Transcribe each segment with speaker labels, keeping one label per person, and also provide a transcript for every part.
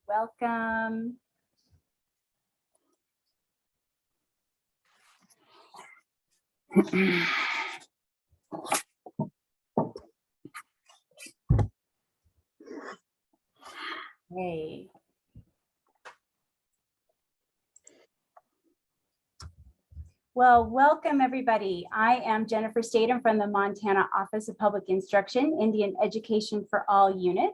Speaker 1: Welcome. Hey. Well, welcome everybody. I am Jennifer Statham from the Montana Office of Public Instruction, Indian Education for All unit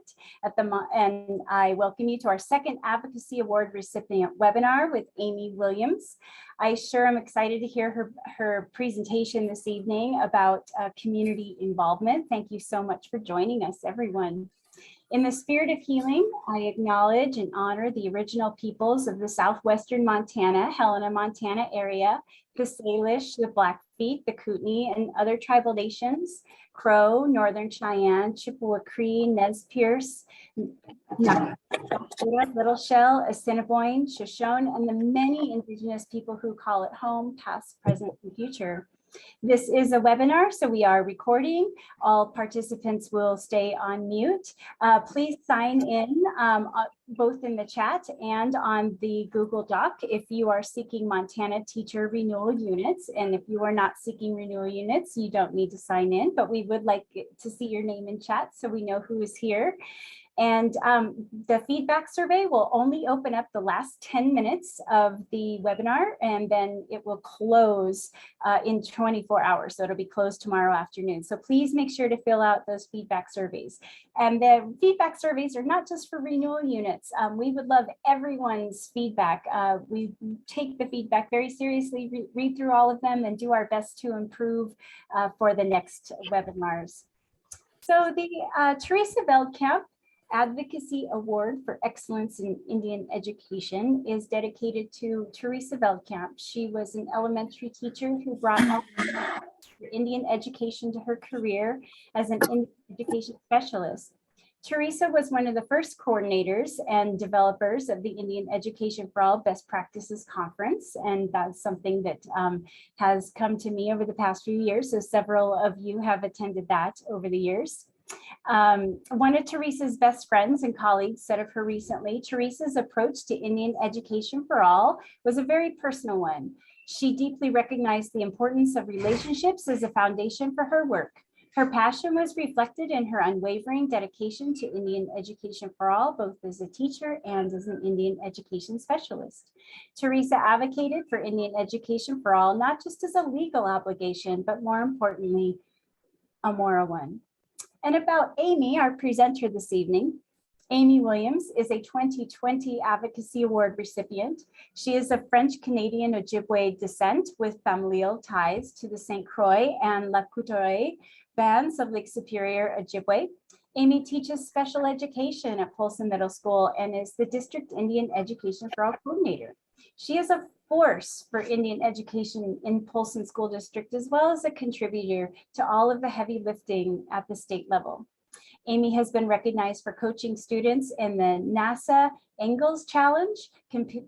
Speaker 1: and I welcome you to our second Advocacy Award recipient webinar with Amy Williams. I sure am excited to hear her presentation this evening about community involvement. Thank you so much for joining us, everyone. In the spirit of healing, I acknowledge and honor the original peoples of the southwestern Montana, Helena, Montana area, the Salish, the Blackfeet, the Kootenai, and other tribal nations, Crow, Northern Cheyenne, Chippewa Cree, Nez Perce, Little Shell, Assiniboine, Shoshone, and the many indigenous people who call it home, past, present, and future. This is a webinar, so we are recording. All participants will stay on mute. Please sign in both in the chat and on the Google Doc if you are seeking Montana teacher renewal units. And if you are not seeking renewal units, you don't need to sign in, but we would like to see your name in chat so we know who is here. And the feedback survey will only open up the last 10 minutes of the webinar, and then it will close in 24 hours. So it'll be closed tomorrow afternoon. So please make sure to fill out those feedback surveys. And the feedback surveys are not just for renewal units. We would love everyone's feedback. We take the feedback very seriously, read through all of them, and do our best to improve for the next webinars. So the Teresa Veltkamp Advocacy Award for Excellence in Indian Education is dedicated to Teresa Veltkamp. She was an elementary teacher who brought Indian education to her career as an Indian education specialist. Teresa was one of the first coordinators and developers of the Indian Education for All Best Practices Conference, and that's something that has come to me over the past few years. So several of you have attended that over the years. One of Teresa's best friends and colleagues said of her recently, Teresa's approach to Indian education for all was a very personal one. She deeply recognized the importance of relationships as a foundation for her work. Her passion was reflected in her unwavering dedication to Indian education for all, both as a teacher and as an Indian education specialist. Teresa advocated for Indian education for all, not just as a legal obligation, but more importantly, a moral one. And about Amy, our presenter this evening. Amy Williams is a 2020 Advocacy Award recipient. She is of French-Canadian Ojibwe descent with familial ties to the St. Croix and La Couture bands of Lake Superior, Ojibwe. Amy teaches special education at Polson Middle School and is the District Indian Education for All coordinator. She is a force for Indian education in Polson School District, as well as a contributor to all of the heavy lifting at the state level. Amy has been recognized for coaching students in the NASA Engels Challenge,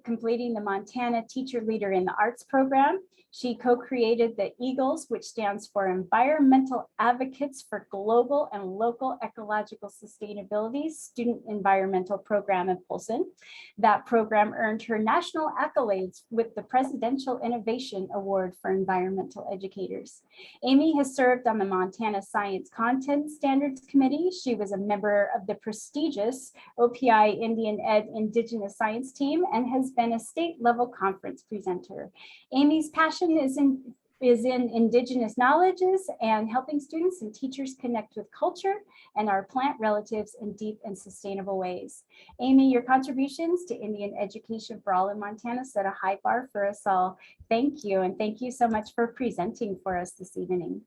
Speaker 1: completing the Montana Teacher Leader in the Arts program. She co-created the EAGLES, which stands for Environmental Advocates for Global and Local Ecological Sustainability Student Environmental Program in Polson. That program earned her national accolades with the Presidential Innovation Award for Environmental Educators. Amy has served on the Montana Science Content Standards Committee. She was a member of the prestigious OPI Indian Ed Indigenous Science team and has been a state-level conference presenter. Amy's passion is in Indigenous knowledges and helping students and teachers connect with culture and our plant relatives in deep and sustainable ways. Amy, your contributions to Indian education for all in Montana set a high bar for us all. Thank you, and thank you so much for presenting for us this evening.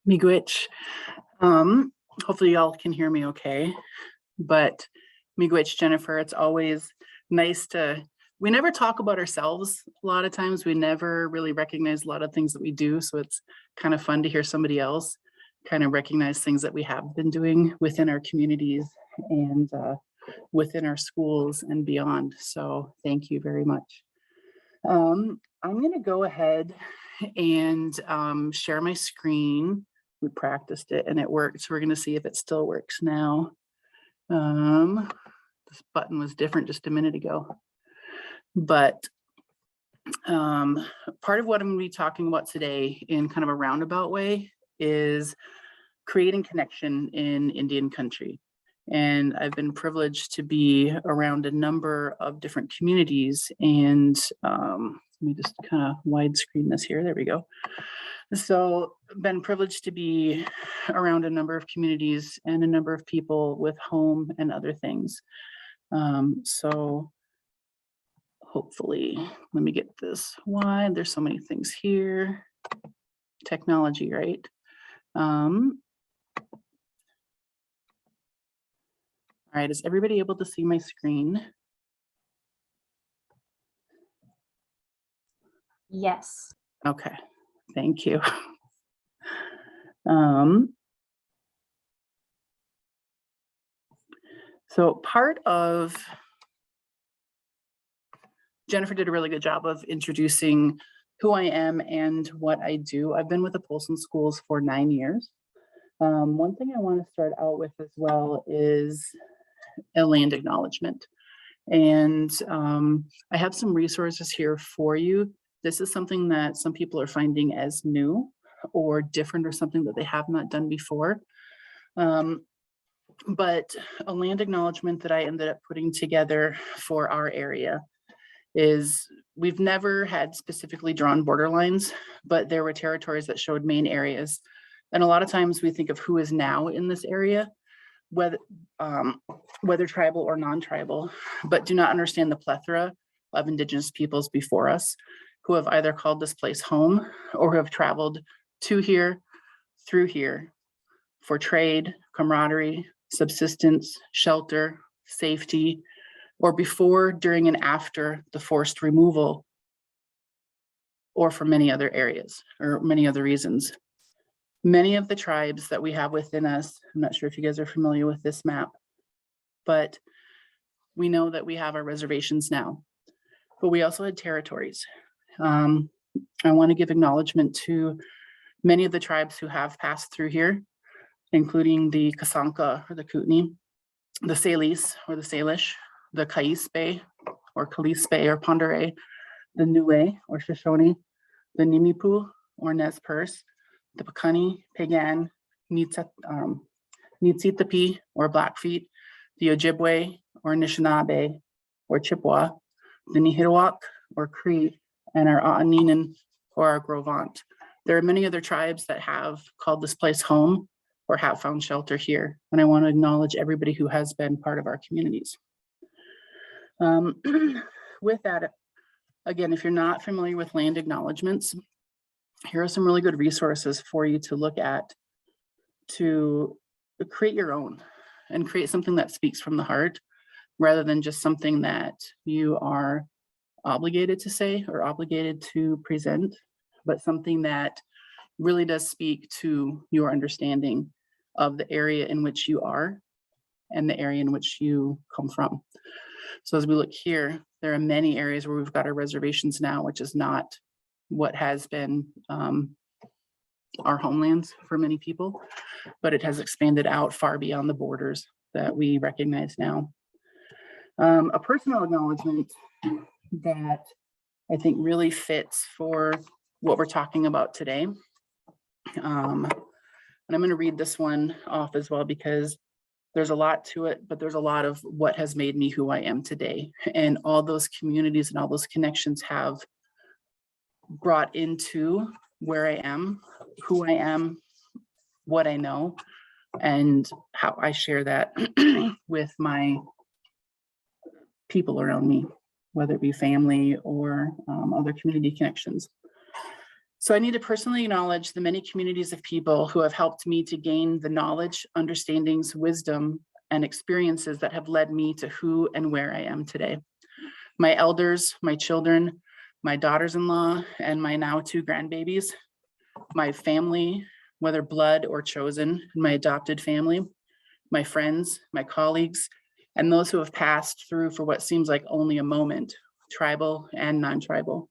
Speaker 2: Miigwech. Hopefully y'all can hear me okay, but Miigwech, Jennifer, it's always nice to, we never talk about ourselves. A lot of times we never really recognize a lot of things that we do. So it's kind of fun to hear somebody else kind of recognize things that we have been doing within our communities and within our schools and beyond. So thank you very much. I'm going to go ahead and share my screen. We practiced it and it worked. So we're going to see if it still works now. Does This button was different just a minute ago. But part of what I'm going to be talking about today in kind of a roundabout way is creating connection in Indian country. And I've been privileged to be around a number of different communities. And let me just kind of widescreen this here. There we go. So been privileged to be around a number of communities and a number of people with home and other things. So hopefully, let me get this wide. There's so many things here. Technology, right? All right, is everybody able to see my screen?
Speaker 1: Yes.
Speaker 2: Okay, thank you. So part of, Jennifer did a really good job of introducing who I am and what I do. I've been with the Polson Schools for 9 years. One thing I want to start out with as well is a land acknowledgement. And I have some resources here for you. This is something that some people are finding as new or different or something that they have not done before. But a land acknowledgement that I ended up putting together for our area is we've never had specifically drawn border lines, but there were territories that showed main areas. And a lot of times we think of who is now in this area, whether tribal or non-tribal, but do not understand the plethora of Indigenous peoples before us who have either called this place home or who have traveled to here, through here for trade, camaraderie, subsistence, shelter, safety, or before, during, and after the forced removal, or for many other areas or many other reasons. Many of the tribes that we have within us, I'm not sure if you guys are familiar with this map, but we know that we have our reservations now, but we also had territories. I want to give acknowledgement to many of the tribes who have passed through here, including the Kasanka or the Kootenai, the Salis or the Salish, the Kaispe or Kalispe or Pondere, the Niue or Shoshone, the Nimipu or Nez Perce, the Piikani, Pagan, Niitsitapi or Blackfeet, the Ojibwe or Anishinaabe or Chippewa, the Nihilwak or Cree, and our Aaninan or our Gros Ventre. There are many other tribes that have called this place home or have found shelter here. And I want to acknowledge everybody who has been part of our communities. With that, again, if you're not familiar with land acknowledgements, here are some really good resources for you to look at to create your own and create something that speaks from the heart rather than just something that you are obligated to say or obligated to present, but something that really does speak to your understanding of the area in which you are and the area in which you come from. So as we look here, there are many areas where we've got our reservations now, which is not what has been our homelands for many people, but it has expanded out far beyond the borders that we recognize now. A personal acknowledgement that I think really fits for what we're talking about today. And I'm going to read this one off as well because there's a lot to it, but there's a lot of what has made me who I am today. And all those communities and all those connections have brought into where I am, who I am, what I know, and how I share that with my people around me, whether it be family or other community connections. So I need to personally acknowledge the many communities of people who have helped me to gain the knowledge, understandings, wisdom, and experiences that have led me to who and where I am today. My elders, my children, my daughters-in-law, and my now 2 grandbabies, my family, whether blood or chosen, my adopted family, my friends, my colleagues, and those who have passed through for what seems like only a moment, tribal and non-tribal.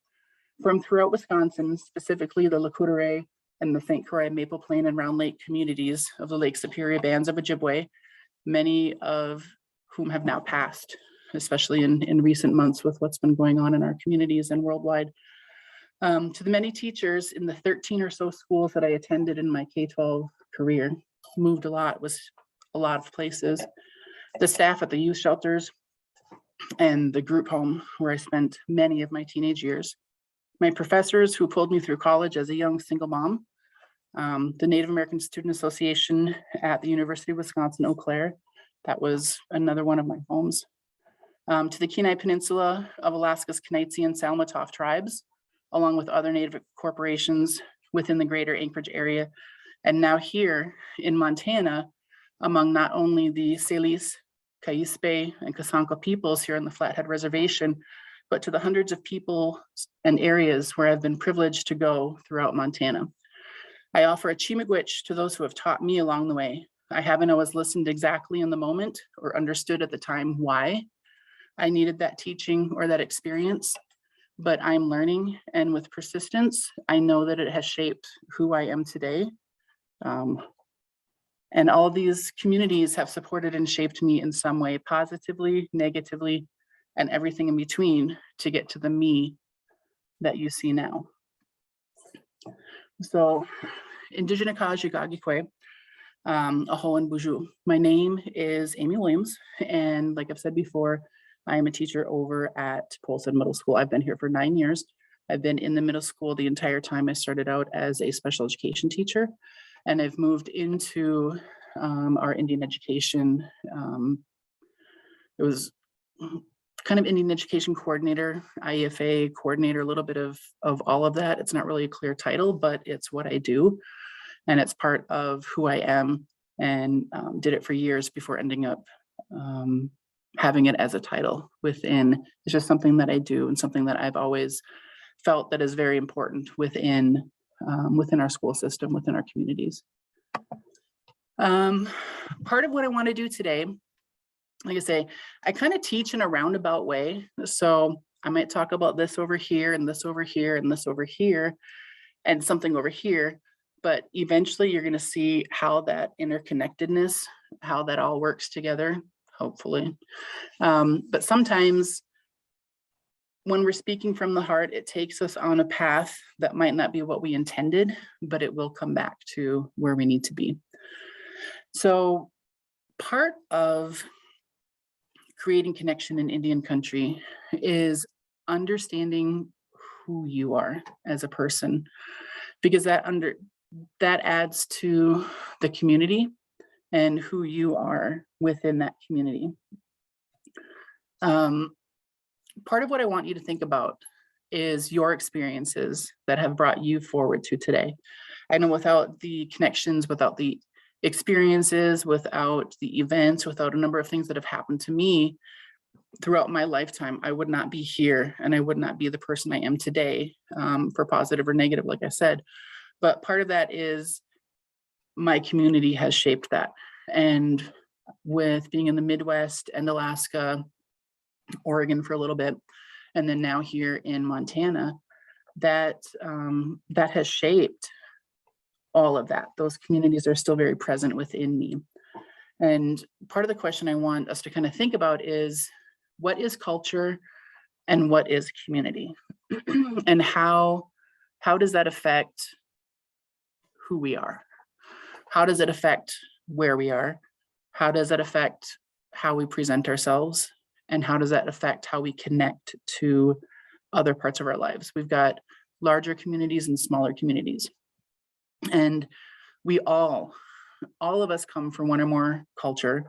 Speaker 2: From throughout Wisconsin, specifically the Lakota and the St. Croix, Maple Plain, and Round Lake communities of the Lake Superior bands of Ojibwe, many of whom have now passed, especially in recent months with what's been going on in our communities and worldwide. To the many teachers in the 13 or so schools that I attended in my K-12 career, moved a lot, was a lot of places. The staff at the youth shelters and the group home where I spent many of my teenage years. My professors who pulled me through college as a young single mom. The Native American Student Association at the University of Wisconsin, Eau Claire. That was another one of my homes. To the Kenai Peninsula of Alaska's Kenaitze and Salmatov tribes, along with other Native corporations within the greater Anchorage area. And now here in Montana, among not only the Salis, Kaispe, and Kasanka peoples here on the Flathead Reservation, but to the hundreds of people and areas where I've been privileged to go throughout Montana. I offer a chi-miigwech to those who have taught me along the way. I haven't always listened exactly in the moment or understood at the time why I needed that teaching or that experience, but I'm learning, and with persistence, I know that it has shaped who I am today. And all these communities have supported and shaped me in some way, positively, negatively, and everything in between to get to the me that you see now. So, Indigenous Gagikwe, Aho and Buju. My name is Amy Williams, and like I've said before, I am a teacher over at Polson Middle School. I've been here for 9 years. I've been in the middle school the entire time. I started out as a special education teacher, and I've moved into our Indian education. It was kind of Indian education coordinator, IEFA coordinator, a little bit of all of that. It's not really a clear title, but it's what I do. And it's part of who I am, and did it for years before ending up having it as a title within. It's just something that I do and something that I've always felt that is very important within our school system, within our communities. Part of what I want to do today, like I say, I kind of teach in a roundabout way. So I might talk about this over here and this over here and this over here and something over here, but eventually you're going to see how that interconnectedness, how that all works together, hopefully. But sometimes when we're speaking from the heart, it takes us on a path that might not be what we intended, but it will come back to where we need to be. So part of creating connection in Indian country is understanding who you are as a person, because that adds to the community and who you are within that community. Part of what I want you to think about is your experiences that have brought you forward to today. I know without the connections, without the experiences, without the events, without a number of things that have happened to me throughout my lifetime, I would not be here and I would not be the person I am today, for positive or negative, like I said. But part of that is my community has shaped that. And with being in the Midwest and Alaska, Oregon for a little bit, and then now here in Montana, that has shaped all of that. Those communities are still very present within me. And part of the question I want us to kind of think about is, what is culture and what is community? And how does that affect who we are? How does it affect where we are? How does that affect how we present ourselves? And how does that affect how we connect to other parts of our lives? We've got larger communities and smaller communities. And we all of us come from one or more culture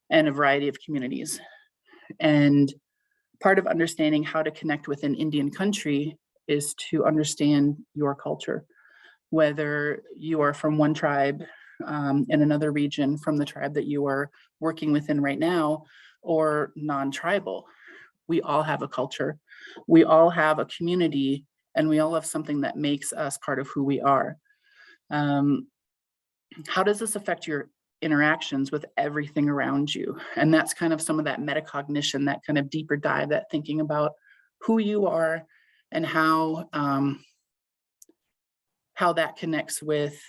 Speaker 2: and a variety of communities. And part of understanding how to connect within Indian country is to understand your culture, whether you are from one tribe in another region from the tribe that you are working within right now, or non-tribal. We all have a culture, we all have a community, and we all have something that makes us part of who we are. How does this affect your interactions with everything around you? And that's kind of some of that metacognition, that kind of deeper dive, that thinking about who you are and how that connects with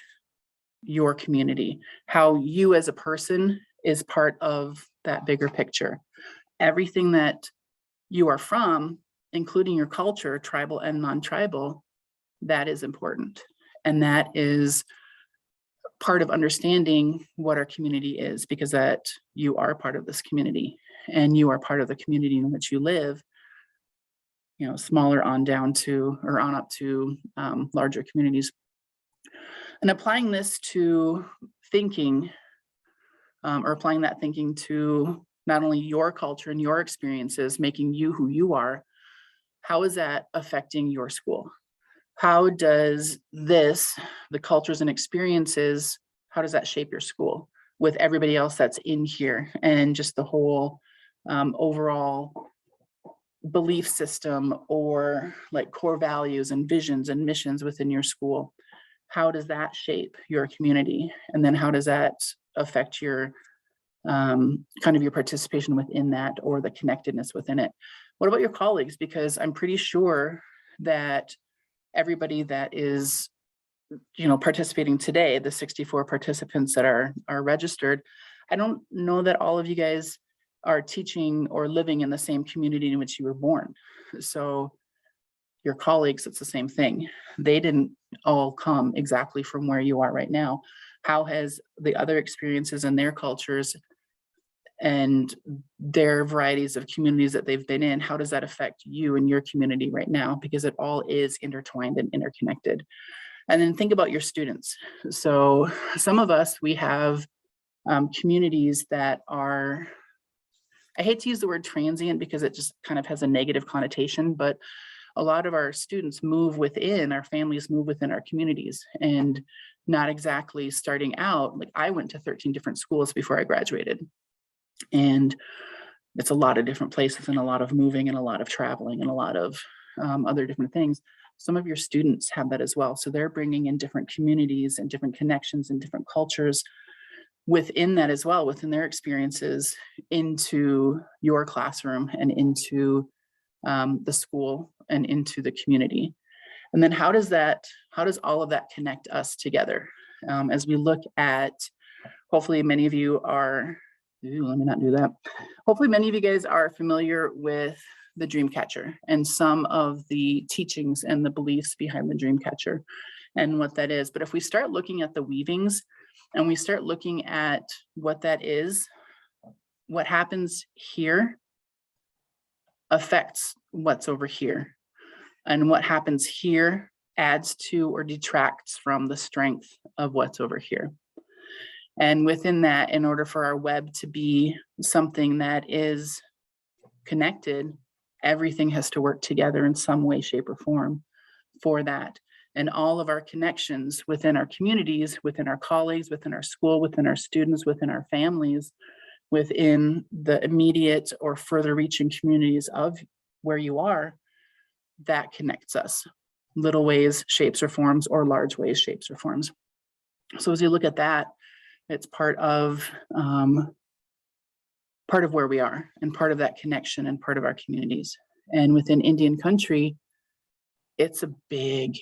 Speaker 2: your community, how you as a person is part of that bigger picture. Everything that you are from, including your culture, tribal and non-tribal, that is important. And that is part of understanding what our community is, because that you are part of this community and you are part of the community in which you live, you know, smaller on down to, or on up to larger communities. And applying this to thinking, or applying that thinking to not only your culture and your experiences, making you who you are, how is that affecting your school? How does this, the cultures and experiences, how does that shape your school with everybody else that's in here, and just the whole overall belief system, or like core values and visions and missions within your school? How does that shape your community? And then how does that affect your kind of your participation within that, or the connectedness within it? What about your colleagues? Because I'm pretty sure that everybody that is, you know, participating today, the 64 participants that are registered, I don't know that all of you guys are teaching or living in the same community in which you were born. So your colleagues, it's the same thing. They didn't all come exactly from where you are right now. How has the other experiences and their cultures and their varieties of communities that they've been in, how does that affect you and your community right now? Because it all is intertwined and interconnected. And then think about your students. So some of us, we have communities that are, I hate to use the word transient because it just kind of has a negative connotation, but a lot of our students move within, our families move within our communities, and not exactly starting out. Like, I went to 13 different schools before I graduated. And it's a lot of different places, and a lot of moving, and a lot of traveling, and a lot of other different things. Some of your students have that as well. So they're bringing in different communities and different connections and different cultures within that as well, within their experiences, into your classroom and into the school and into the community. And then how does all of that connect us together? As we look at, hopefully many of you are, let me not do that. Hopefully many of you guys are familiar with the Dreamcatcher and some of the teachings and the beliefs behind the Dreamcatcher and what that is. But if we start looking at the weavings and we start looking at what that is, what happens here affects what's over here. And what happens here adds to or detracts from the strength of what's over here. And within that, in order for our web to be something that is connected, everything has to work together in some way, shape, or form for that. And all of our connections within our communities, within our colleagues, within our school, within our students, within our families, within the immediate or further reaching communities of where you are, that connects us. Little ways, shapes, or forms, or large ways, shapes, or forms. So as you look at that, it's part of where we are, and part of that connection, and part of our communities. And within Indian country, it's a big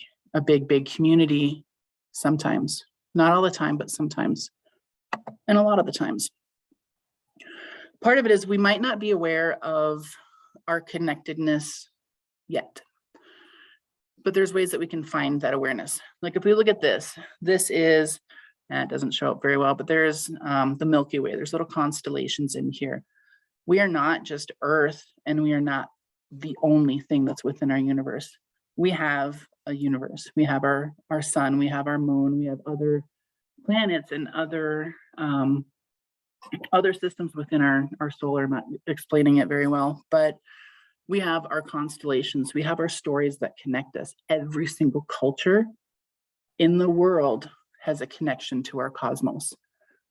Speaker 2: community sometimes. Not all the time, but sometimes. And a lot of the times. Part of it is we might not be aware of our connectedness yet, but there's ways that we can find that awareness. Like if we look at this is, it doesn't show up very well, but there's the Milky Way. There's little constellations in here. We are not just Earth, and we are not the only thing that's within our universe. We have a universe. We have our sun, we have our moon, we have other planets and other systems within our solar. I'm not explaining it very well, but we have our constellations. We have our stories that connect us. Every single culture in the world has a connection to our cosmos.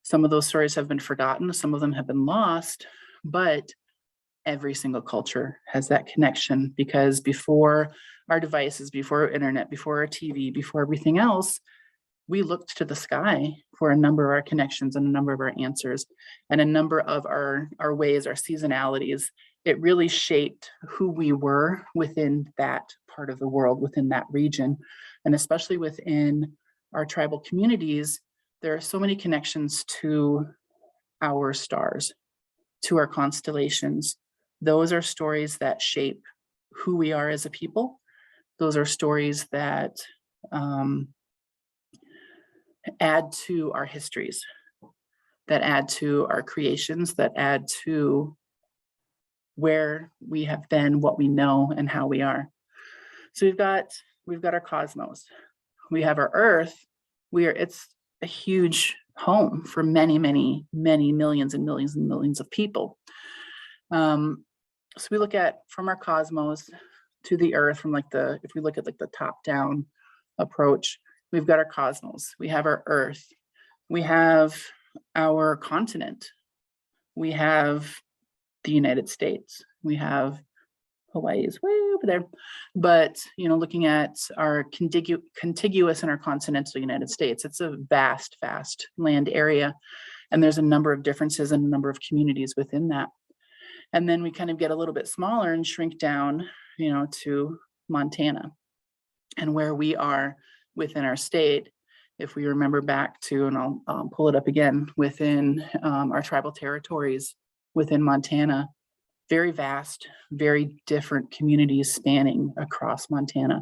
Speaker 2: Some of those stories have been forgotten, some of them have been lost, but every single culture has that connection, because before our devices, before our internet, before our TV, before everything else, we looked to the sky for a number of our connections and a number of our answers, and a number of our ways, our seasonalities. It really shaped who we were within that part of the world, within that region. And especially within our tribal communities, there are so many connections to our stars, to our constellations. Those are stories that shape who we are as a people. Those are stories that add to our histories, that add to our creations, that add to where we have been, what we know, and how we are. So we've got our cosmos. We have our Earth. It's a huge home for many, many, many millions and millions and millions of people. So we look at from our cosmos to the Earth, from if we look at the top down approach, we've got our cosmos. We have our Earth. We have our continent. We have the United States. We have Hawaii is way over there. But, looking at our contiguous and our continental United States, it's a vast, vast land area. And there's a number of differences and a number of communities within that. And then we kind of get a little bit smaller and shrink down, to Montana and where we are within our state. If we remember back to, and I'll pull it up again, within our tribal territories within Montana, very vast, very different communities spanning across Montana.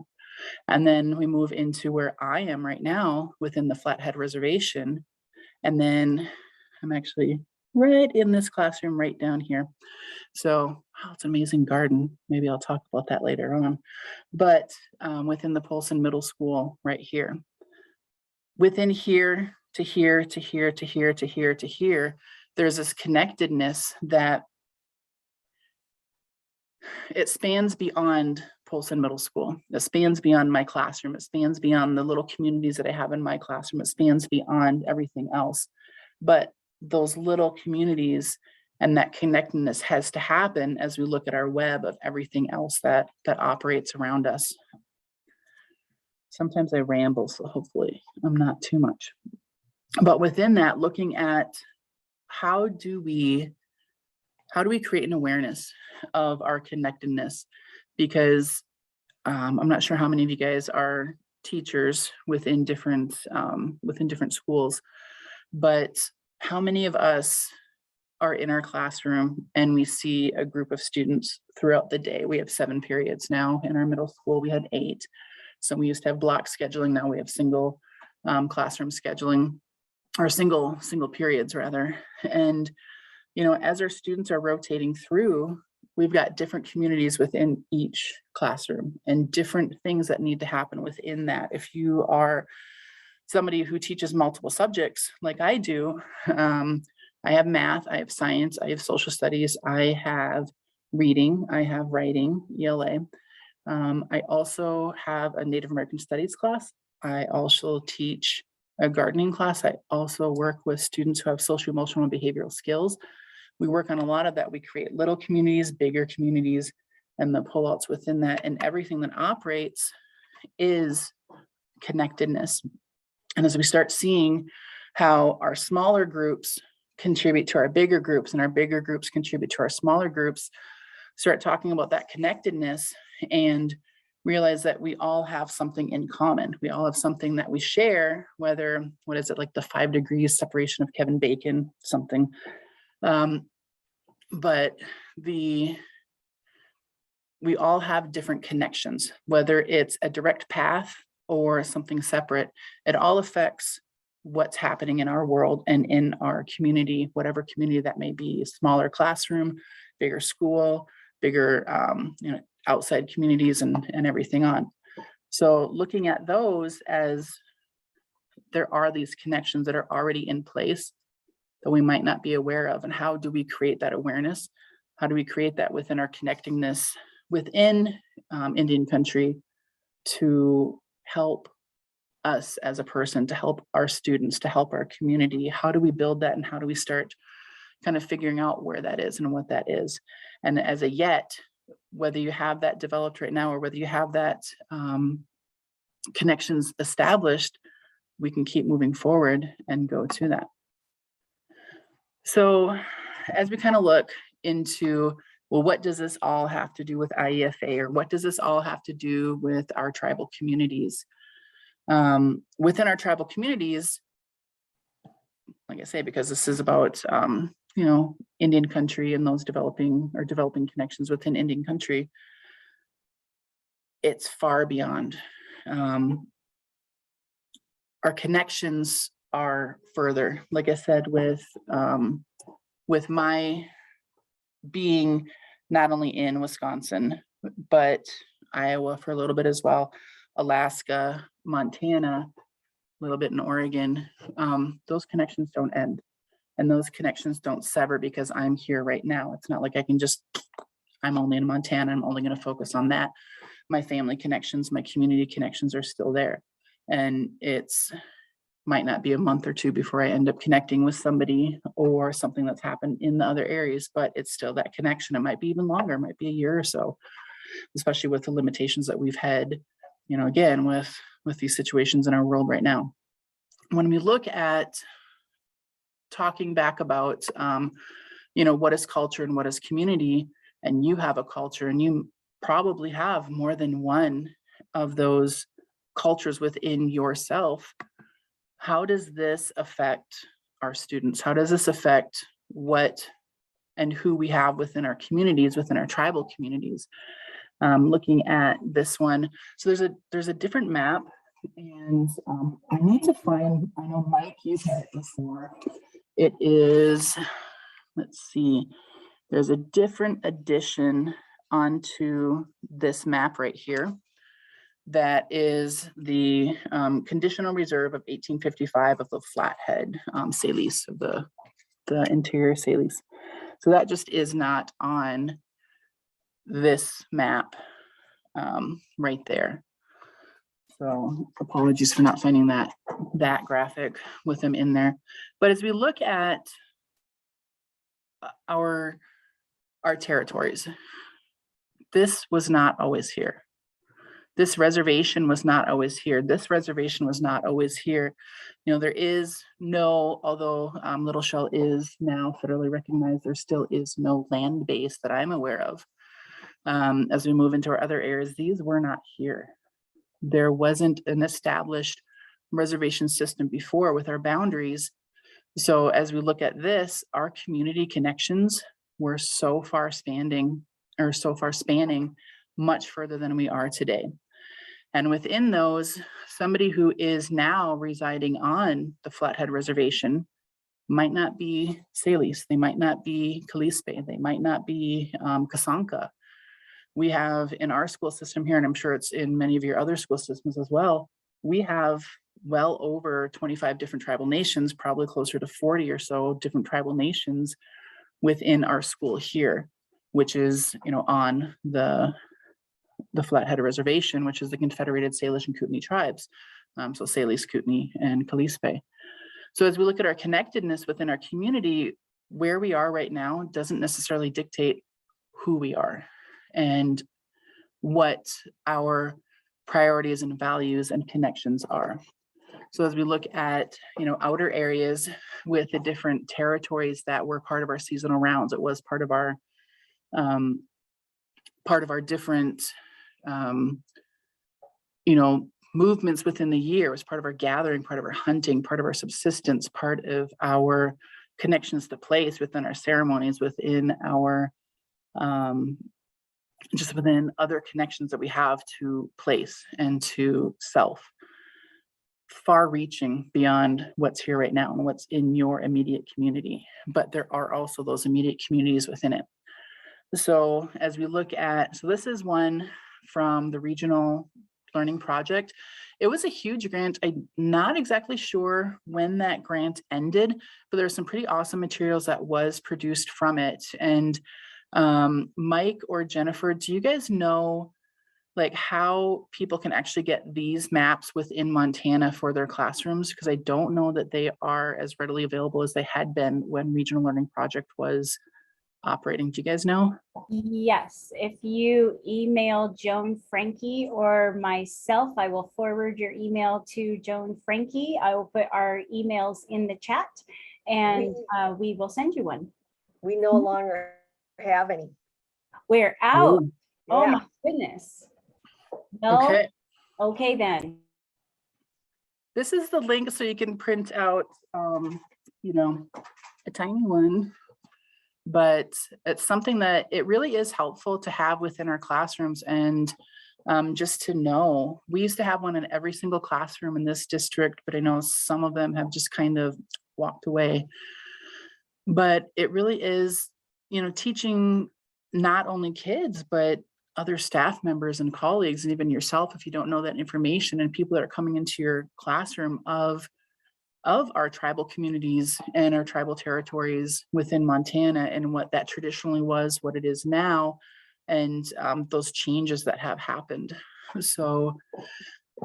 Speaker 2: And then we move into where I am right now within the Flathead Reservation. And then I'm actually right in this classroom right down here. So it's an amazing garden. Maybe I'll talk about that later on. But within the Polson Middle School right here. Within here to here to here to here to here to here, there's this connectedness that it spans beyond Polson Middle School. It spans beyond my classroom. It spans beyond the little communities that I have in my classroom. It spans beyond everything else. But those little communities and that connectedness has to happen as we look at our web of everything else that operates around us. Sometimes I ramble, so hopefully I'm not too much. But within that, looking at how do we create an awareness of our connectedness? Because I'm not sure how many of you guys are teachers within different schools, but how many of us are in our classroom and we see a group of students throughout the day? We have 7 periods now. In our middle school, we had 8. So we used to have block scheduling. Now we have single classroom scheduling, or single periods rather. And as our students are rotating through, we've got different communities within each classroom and different things that need to happen within that. If you are somebody who teaches multiple subjects like I do, I have math, I have science, I have social studies, I have reading, I have writing, ELA. I also have a Native American Studies class. I also teach a gardening class. I also work with students who have social, emotional, and behavioral skills. We work on a lot of that. We create little communities, bigger communities, and the pullouts within that. And everything that operates is connectedness. And as we start seeing how our smaller groups contribute to our bigger groups and our bigger groups contribute to our smaller groups, start talking about that connectedness and realize that we all have something in common. We all have something that we share, whether, what is it, like the 5 degrees separation of Kevin Bacon, something. But we all have different connections, whether it's a direct path or something separate. It all affects what's happening in our world and in our community, whatever community that may be, smaller classroom, bigger school, bigger outside communities and everything on. So looking at those as there are these connections that are already in place that we might not be aware of, and how do we create that awareness? How do we create that within our connectingness within Indian country to help us as a person, to help our students, to help our community? How do we build that, and how do we start kind of figuring out where that is and what that is? And as a yet, whether you have that developed right now or whether you have that connections established, we can keep moving forward and go to that. So as we kind of look into, well, what does this all have to do with IEFA, or what does this all have to do with our tribal communities? Within our tribal communities, like I say, because this is about, you know, Indian country and those developing connections within Indian country, it's far beyond. Our connections are further, like I said, with my being not only in Wisconsin, but Iowa for a little bit as well, Alaska, Montana, a little bit in Oregon. Those connections don't end, and those connections don't sever because I'm here right now. It's not like I can just, I'm only in Montana, I'm only going to focus on that. My family connections, my community connections are still there. And it's might not be a month or two before I end up connecting with somebody or something that's happened in the other areas, but it's still that connection. It might be even longer, it might be a year or so, especially with the limitations that we've had, you know, again, with these situations in our world right now. When we look at talking back about, you know, what is culture and what is community, and you have a culture and you probably have more than one of those cultures within yourself, how does this affect our students? How does this affect what and who we have within our communities, within our tribal communities? Looking at this one, so there's a different map, and I need to find, I know Mike, you've had it before. It is, let's see, there's a different addition onto this map right here. That is the conditional reserve of 1855 of the Flathead Salish, of the interior Salish. So that just is not on this map right there. So apologies for not finding that graphic with them in there. But as we look at our territories, this was not always here. This reservation was not always here. This reservation was not always here. You know, there is no, although Little Shell is now federally recognized, there still is no land base that I'm aware of. As we move into our other areas, these were not here. There wasn't an established reservation system before with our boundaries. So as we look at this, our community connections were so far spanning much further than we are today. And within those, somebody who is now residing on the Flathead Reservation might not be Salish, they might not be Kalispé, they might not be Kasanka. We have in our school system here, and I'm sure it's in many of your other school systems as well, we have well over 25 different tribal nations, probably closer to 40 or so different tribal nations within our school here, which is, you know, on the Flathead Reservation, which is the Confederated Salish and Kootenai tribes. So Salish, Kootenai, and Kalispé. So as we look at our connectedness within our community, where we are right now doesn't necessarily dictate who we are and what our priorities and values and connections are. So as we look at, you know, outer areas with the different territories that were part of our seasonal rounds, it was part of our different you know, movements within the year, as part of our gathering, part of our hunting, part of our subsistence, part of our connections to place within our ceremonies, within our just within other connections that we have to place and to self, far reaching beyond what's here right now and what's in your immediate community. But there are also those immediate communities within it. So as we look at, so this is one from the Regional Learning Project. It was a huge grant. I'm not exactly sure when that grant ended, but there's some pretty awesome materials that was produced from it. And Mike or Jennifer, do you guys know like how people can actually get these maps within Montana for their classrooms? Because I don't know that they are as readily available as they had been when Regional Learning Project was operating. Do you guys know?
Speaker 1: Yes, if you email Joan Frankie or myself, I will forward your email to Joan Frankie. I will put our emails in the chat and we will send you one.
Speaker 3: We no longer have any.
Speaker 1: We're out.
Speaker 2: Ooh.
Speaker 1: Oh
Speaker 3: Yeah.
Speaker 1: my goodness. No.
Speaker 2: Okay.
Speaker 1: Okay then.
Speaker 2: This is the link so you can print out you know, a tiny one, but it's something that it really is helpful to have within our classrooms. And just to know, we used to have one in every single classroom in this district, but I know some of them have just kind of walked away. But it really is, you know, teaching not only kids, but other staff members and colleagues, and even yourself, if you don't know that information, and people that are coming into your classroom of our tribal communities and our tribal territories within Montana, and what that traditionally was, what it is now, and those changes that have happened. So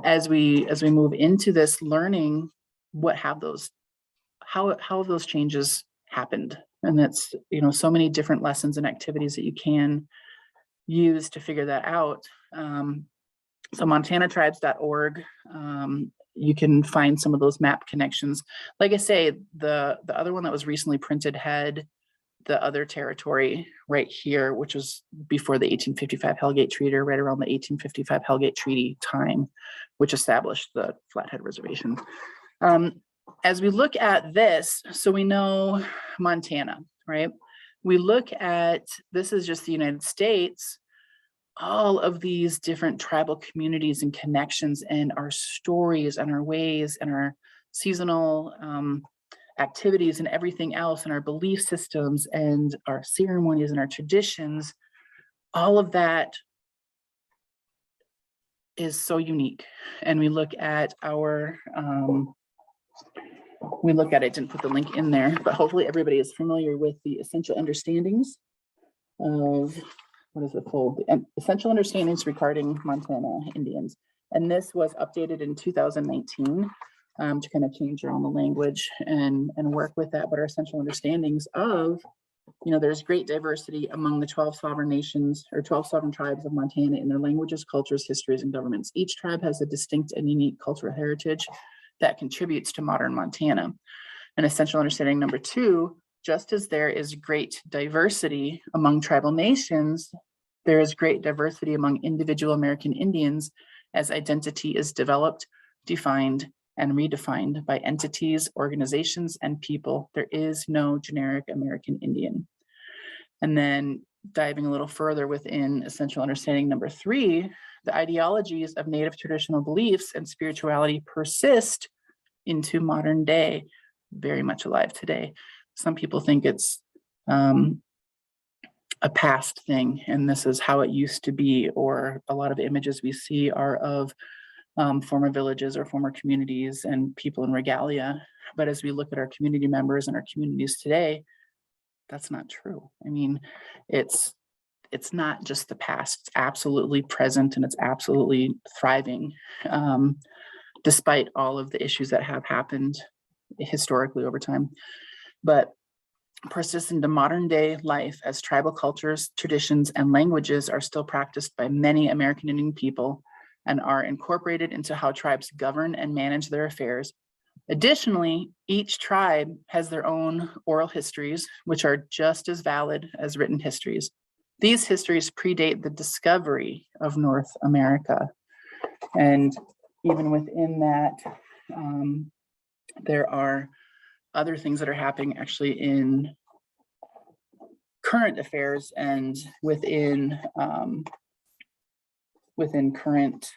Speaker 2: as we move into this learning, what have those, how have those changes happened? And that's, you know, so many different lessons and activities that you can use to figure that out. So montanatribes.org, you can find some of those map connections. Like I say, the other one that was recently printed had the other territory right here, which was before the 1855 Hellgate Treaty, or right around the 1855 Hellgate Treaty time, which established the Flathead Reservation. As we look at this, so we know Montana, right? We look at, this is just the United States, all of these different tribal communities and connections, and our stories and our ways and our seasonal activities and everything else, and our belief systems and our ceremonies and our traditions. All of that is so unique. And we look at our, I didn't put the link in there, but hopefully everybody is familiar with the essential understandings of, what is it called? The essential understandings regarding Montana Indians. And this was updated in 2019 to kind of change around the language and work with that. But our essential understandings of, you know, there's great diversity among the 12 sovereign nations, or 12 sovereign tribes of Montana, in their languages, cultures, histories, and governments. Each tribe has a distinct and unique cultural heritage that contributes to modern Montana. And essential understanding number 2, just as there is great diversity among tribal nations, there is great diversity among individual American Indians, as identity is developed, defined, and redefined by entities, organizations, and people. There is no generic American Indian. And then diving a little further within essential understanding number 3, the ideologies of Native traditional beliefs and spirituality persist into modern day, very much alive today. Some people think it's a past thing, and this is how it used to be, or a lot of images we see are of former villages or former communities and people in regalia. But as we look at our community members and our communities today, that's not true. I mean, it's not just the past, it's absolutely present, and it's absolutely thriving, despite all of the issues that have happened historically over time. But persists into modern day life, as tribal cultures, traditions, and languages are still practiced by many American Indian people and are incorporated into how tribes govern and manage their affairs. Additionally, each tribe has their own oral histories, which are just as valid as written histories. These histories predate the discovery of North America. And even within that, there are other things that are happening actually in current affairs and within current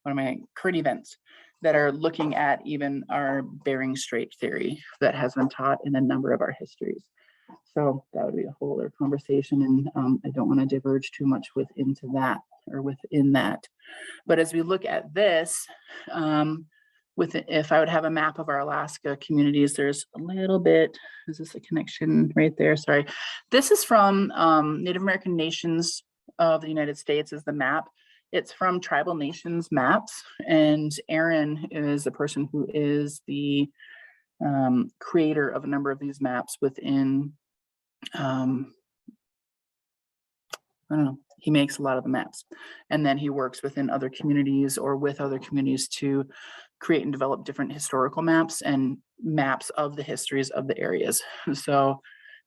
Speaker 2: events that are looking at even our Bering Strait theory that has been taught in a number of our histories. So that would be a whole other conversation, and I don't want to diverge too much within that. But as we look at this, if I would have a map of our Alaska communities, there's a little bit, is this a connection right there? Sorry. This is from Native American Nations of the United States is the map. It's from Tribal Nations Maps, and Aaron is the person who is the creator of a number of these maps within, I don't know, he makes a lot of the maps, and then he works within other communities or with other communities to create and develop different historical maps and maps of the histories of the areas. So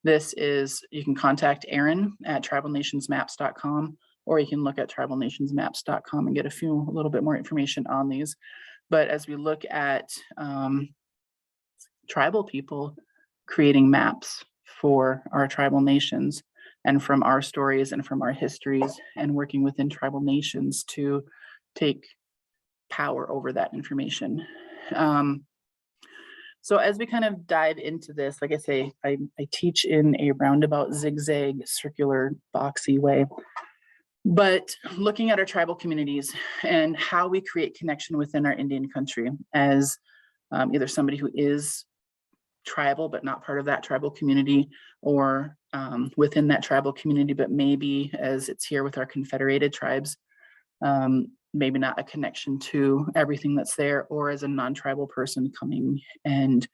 Speaker 2: this is, you can contact Aaron at tribalnationsmaps.com, or you can look at tribalnationsmaps.com and get a little bit more information on these. But as we look at tribal people creating maps for our tribal nations, and from our stories and from our histories, and working within tribal nations to take power over that information. So as we kind of dive into this, like I say, I teach in a roundabout, zigzag, circular, boxy way. But looking at our tribal communities and how we create connection within our Indian country as either somebody who is tribal but not part of that tribal community, or within that tribal community, but maybe as it's here with our confederated tribes, maybe not a connection to everything that's there, or as a non-tribal person coming and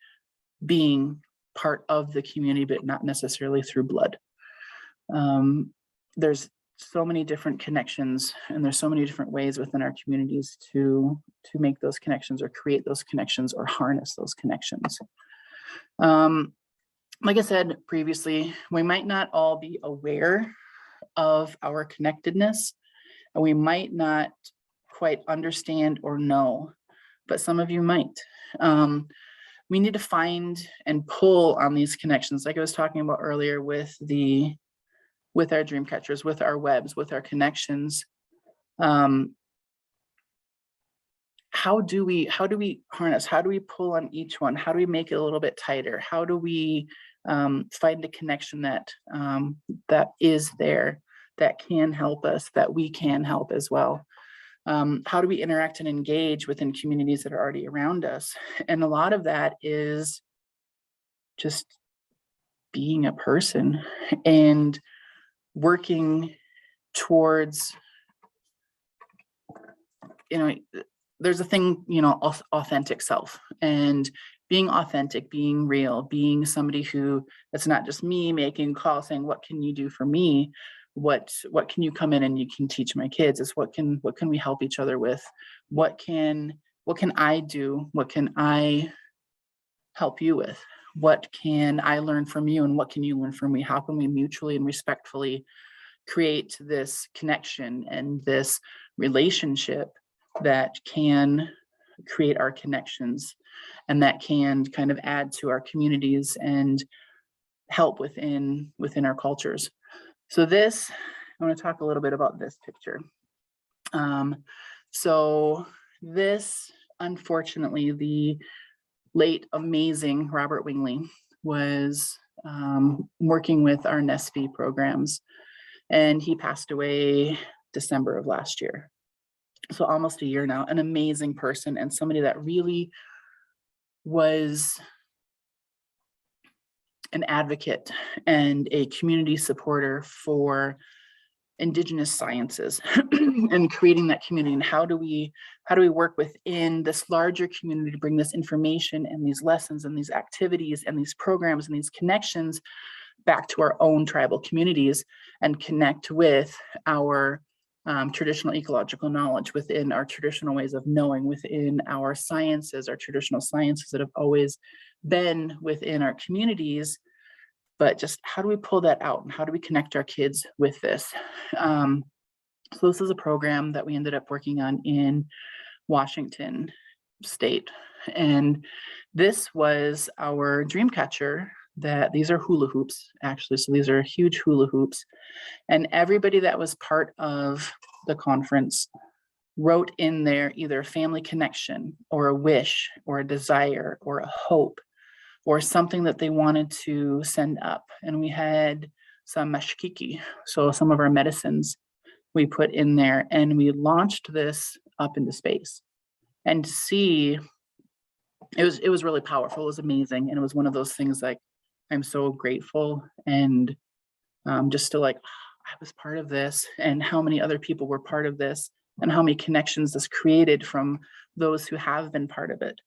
Speaker 2: being part of the community, but not necessarily through blood. There's so many different connections, and there's so many different ways within our communities to make those connections, or create those connections, or harness those connections. Like I said previously, we might not all be aware of our connectedness, and we might not quite understand or know, but some of you might. We need to find and pull on these connections, like I was talking about earlier with our dream catchers, with our webs, with our connections. How do we harness? How do we pull on each one? How do we make it a little bit tighter? How do we find a connection that is there, that can help us, that we can help as well? How do we interact and engage within communities that are already around us? And a lot of that is just being a person and working towards, there's a thing, authentic self, and being authentic, being real, being somebody who, it's not just me making a call saying, what can you do for me? What can you come in and you can teach my kids? It's what can we help each other with? What can I do? What can I help you with? What can I learn from you, and what can you learn from me? How can we mutually and respectfully create this connection and this relationship that can create our connections, and that can kind of add to our communities and help within our cultures? So this, I want to talk a little bit about this picture. So this, unfortunately, the late amazing Robert Wingley was working with our NESP programs, and he passed away December of last year. So almost a year now. An amazing person, and somebody that really was an advocate and a community supporter for Indigenous sciences and creating that community. And how do we work within this larger community to bring this information and these lessons and these activities and these programs and these connections back to our own tribal communities, and connect with our traditional ecological knowledge, within our traditional ways of knowing, within our sciences, our traditional sciences that have always been within our communities. But just how do we pull that out, and how do we connect our kids with this? So this is a program that we ended up working on in Washington State. And this was our dream catcher, that these are hula hoops, actually. So these are huge hula hoops. And everybody that was part of the conference wrote in there either a family connection, or a wish, or a desire, or a hope, or something that they wanted to send up. And we had some mashkiki, so some of our medicines we put in there, and we launched this up into space. And to see, it was really powerful. It was amazing. And it was one of those things like, I'm so grateful, and just to like, I was part of this, and how many other people were part of this, and how many connections this created from those who have been part of it.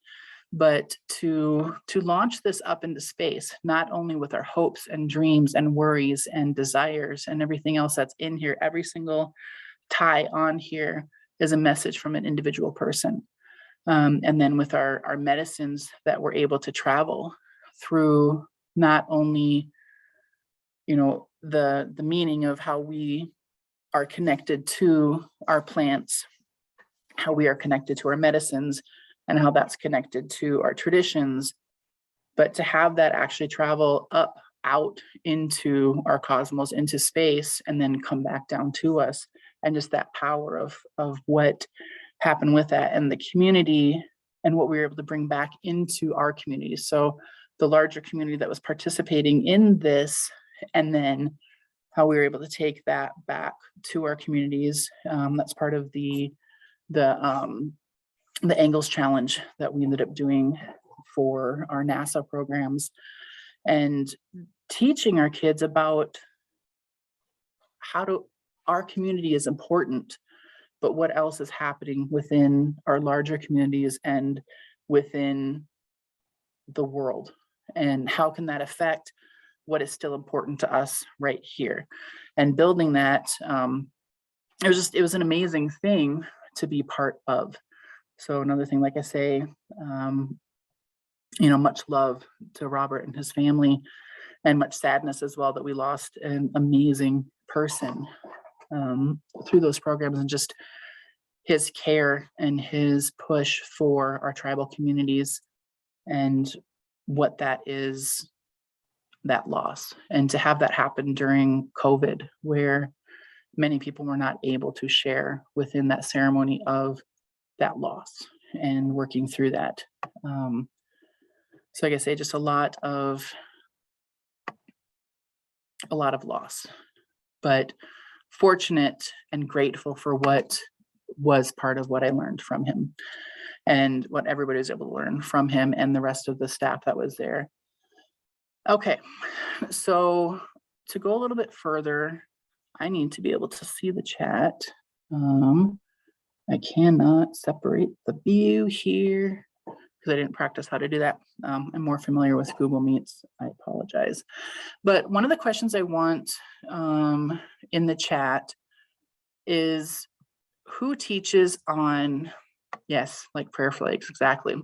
Speaker 2: But to launch this up into space, not only with our hopes and dreams and worries and desires and everything else that's in here, every single tie on here is a message from an individual person. And then with our medicines that we're able to travel through, not only, the meaning of how we are connected to our plants, how we are connected to our medicines, and how that's connected to our traditions, But to have that actually travel up, out into our cosmos, into space, and then come back down to us, and just that power of what happened with that and the community and what we were able to bring back into our community. So the larger community that was participating in this, and then how we were able to take that back to our communities. That's part of the Angles Challenge that we ended up doing for our NASA programs, and teaching our kids about our community is important, but what else is happening within our larger communities and within the world, and how can that affect what is still important to us right here. And building that, it was an amazing thing to be part of. So another thing, like I say, much love to Robert and his family, and much sadness as well that we lost an amazing person through those programs, and just his care and his push for our tribal communities, and what that is, that loss. And to have that happen during COVID, where many people were not able to share within that ceremony of that loss and working through that. So like I say, just a lot of loss, but fortunate and grateful for what was part of what I learned from him, and what everybody was able to learn from him and the rest of the staff that was there. Okay, so to go a little bit further, I need to be able to see the chat. I cannot separate the view here because I didn't practice how to do that. I'm more familiar with Google Meets. I apologize. But one of the questions I want in the chat is, who teaches on, yes, like prayer flags, exactly.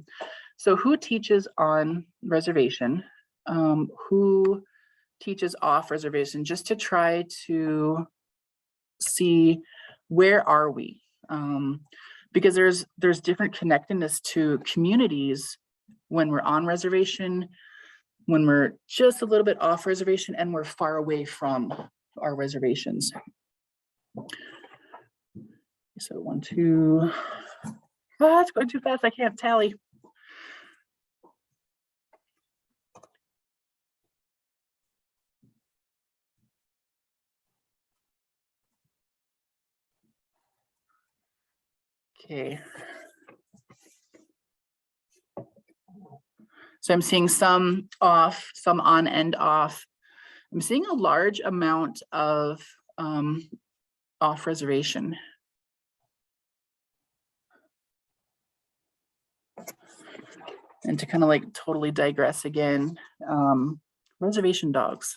Speaker 2: So who teaches on reservation? Who teaches off reservation, just to try to see where are we? Because there's different connectedness to communities when we're on reservation, when we're just a little bit off reservation, and we're far away from our reservations. So 1, 2, it's going too fast, I can't tally. Okay. So I'm seeing some off, some on and off. I'm seeing a large amount of off reservation. And to kind of like totally digress again, reservation dogs.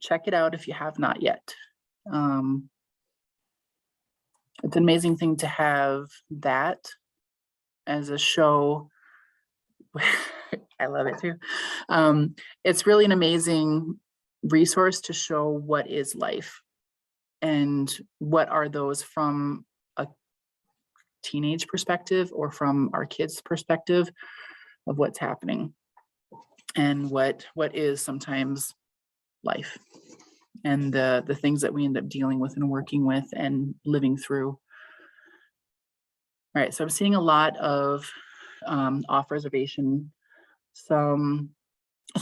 Speaker 2: Check it out if you have not yet. It's an amazing thing to have that as a show. I love it too. It's really an amazing resource to show what is life and what are those from a teenage perspective or from our kids' perspective of what's happening and what is sometimes life, and the things that we end up dealing with and working with and living through. All right, so I'm seeing a lot of off reservation. So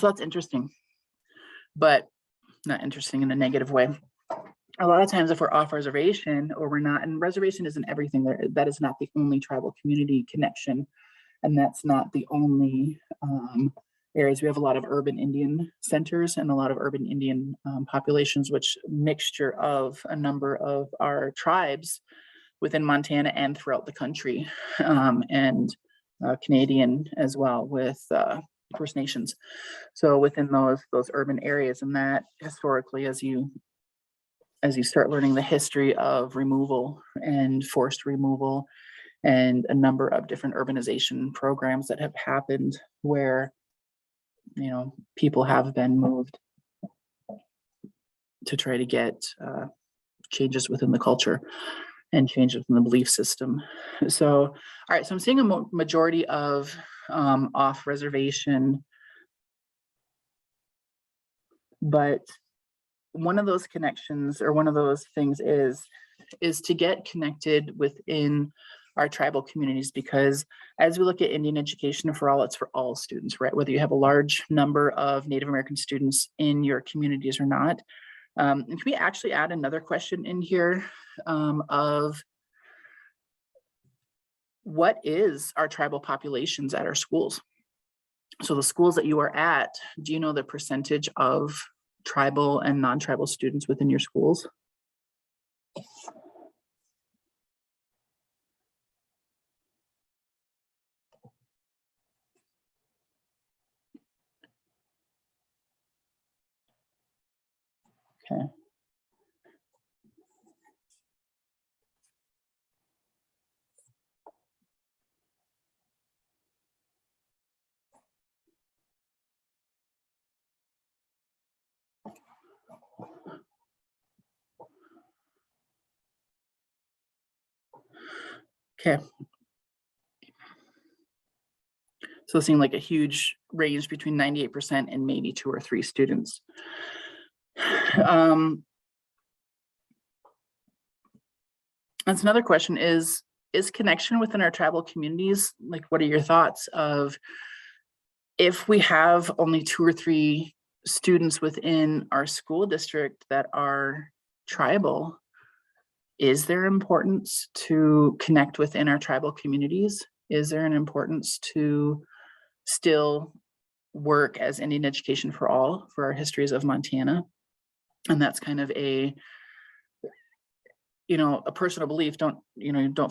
Speaker 2: that's interesting, but not interesting in a negative way. A lot of times if we're off reservation or we're not, and reservation isn't everything, that is not the only tribal community connection, and that's not the only areas. We have a lot of urban Indian centers and a lot of urban Indian populations, which mixture of a number of our tribes within Montana and throughout the country, and Canadian as well with First Nations. So within those urban areas, and that historically, as you start learning the history of removal and forced removal and a number of different urbanization programs that have happened where, people have been moved to try to get changes within the culture and changes in the belief system. So, all right, so I'm seeing a majority of off reservation But one of those connections, or one of those things is to get connected within our tribal communities, because as we look at Indian education for all, it's for all students, right? Whether you have a large number of Native American students in your communities or not. And can we actually add another question in here of what is our tribal populations at our schools? So the schools that you are at, do you know the percentage of tribal and non-tribal students within your schools? Okay. Okay. So it seemed like a huge range between 98% and maybe 2 or 3 students. That's another question is connection within our tribal communities, like what are your thoughts of if we have only 2 or 3 students within our school district that are tribal, is there importance to connect within our tribal communities? Is there an importance to still work as Indian Education for All for our histories of Montana? And that's kind of a, a personal belief. Don't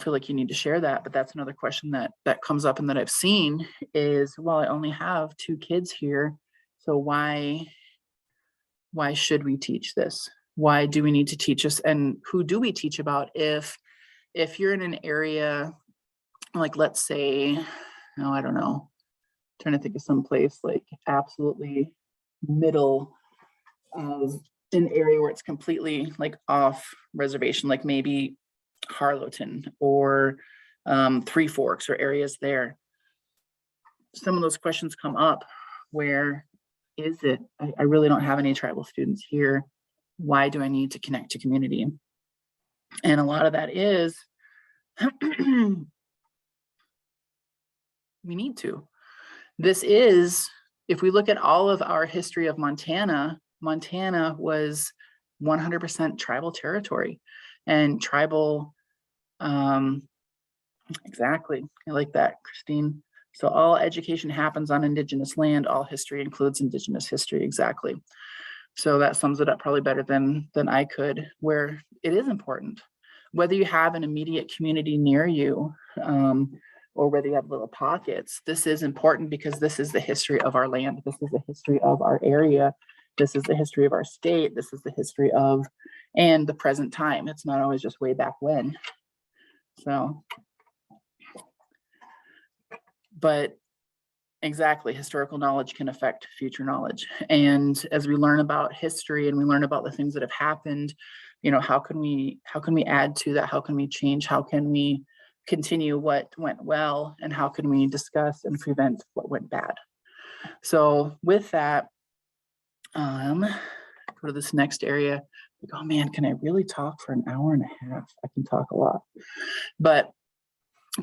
Speaker 2: feel like you need to share that, but that's another question that comes up and that I've seen is, well, I only have 2 kids here, so why should we teach this? Why do we need to teach this? And who do we teach about? If you're in an area, like let's say, no, I don't know, trying to think of some place like absolutely middle of an area where it's completely like off reservation, like maybe Harlowton or Three Forks or areas there. Some of those questions come up where is it, I really don't have any tribal students here. Why do I need to connect to community? And a lot of that is we need to. This is, if we look at all of our history of Montana, Montana was 100% tribal territory and tribal, exactly, I like that, Christine. So all education happens on Indigenous land, all history includes Indigenous history, exactly. So that sums it up probably better than I could, where it is important. Whether you have an immediate community near you, or whether you have little pockets, this is important because this is the history of our land. This is the history of our area. This is the history of our state. This is the history of, and the present time. It's not always just way back when. So, but exactly, historical knowledge can affect future knowledge. And as we learn about history and we learn about the things that have happened, how can we add to that? How can we change? How can we continue what went well? And how can we discuss and prevent what went bad? So with that, go to this next area. Like, oh man, can I really talk for an hour and a half? I can talk a lot. But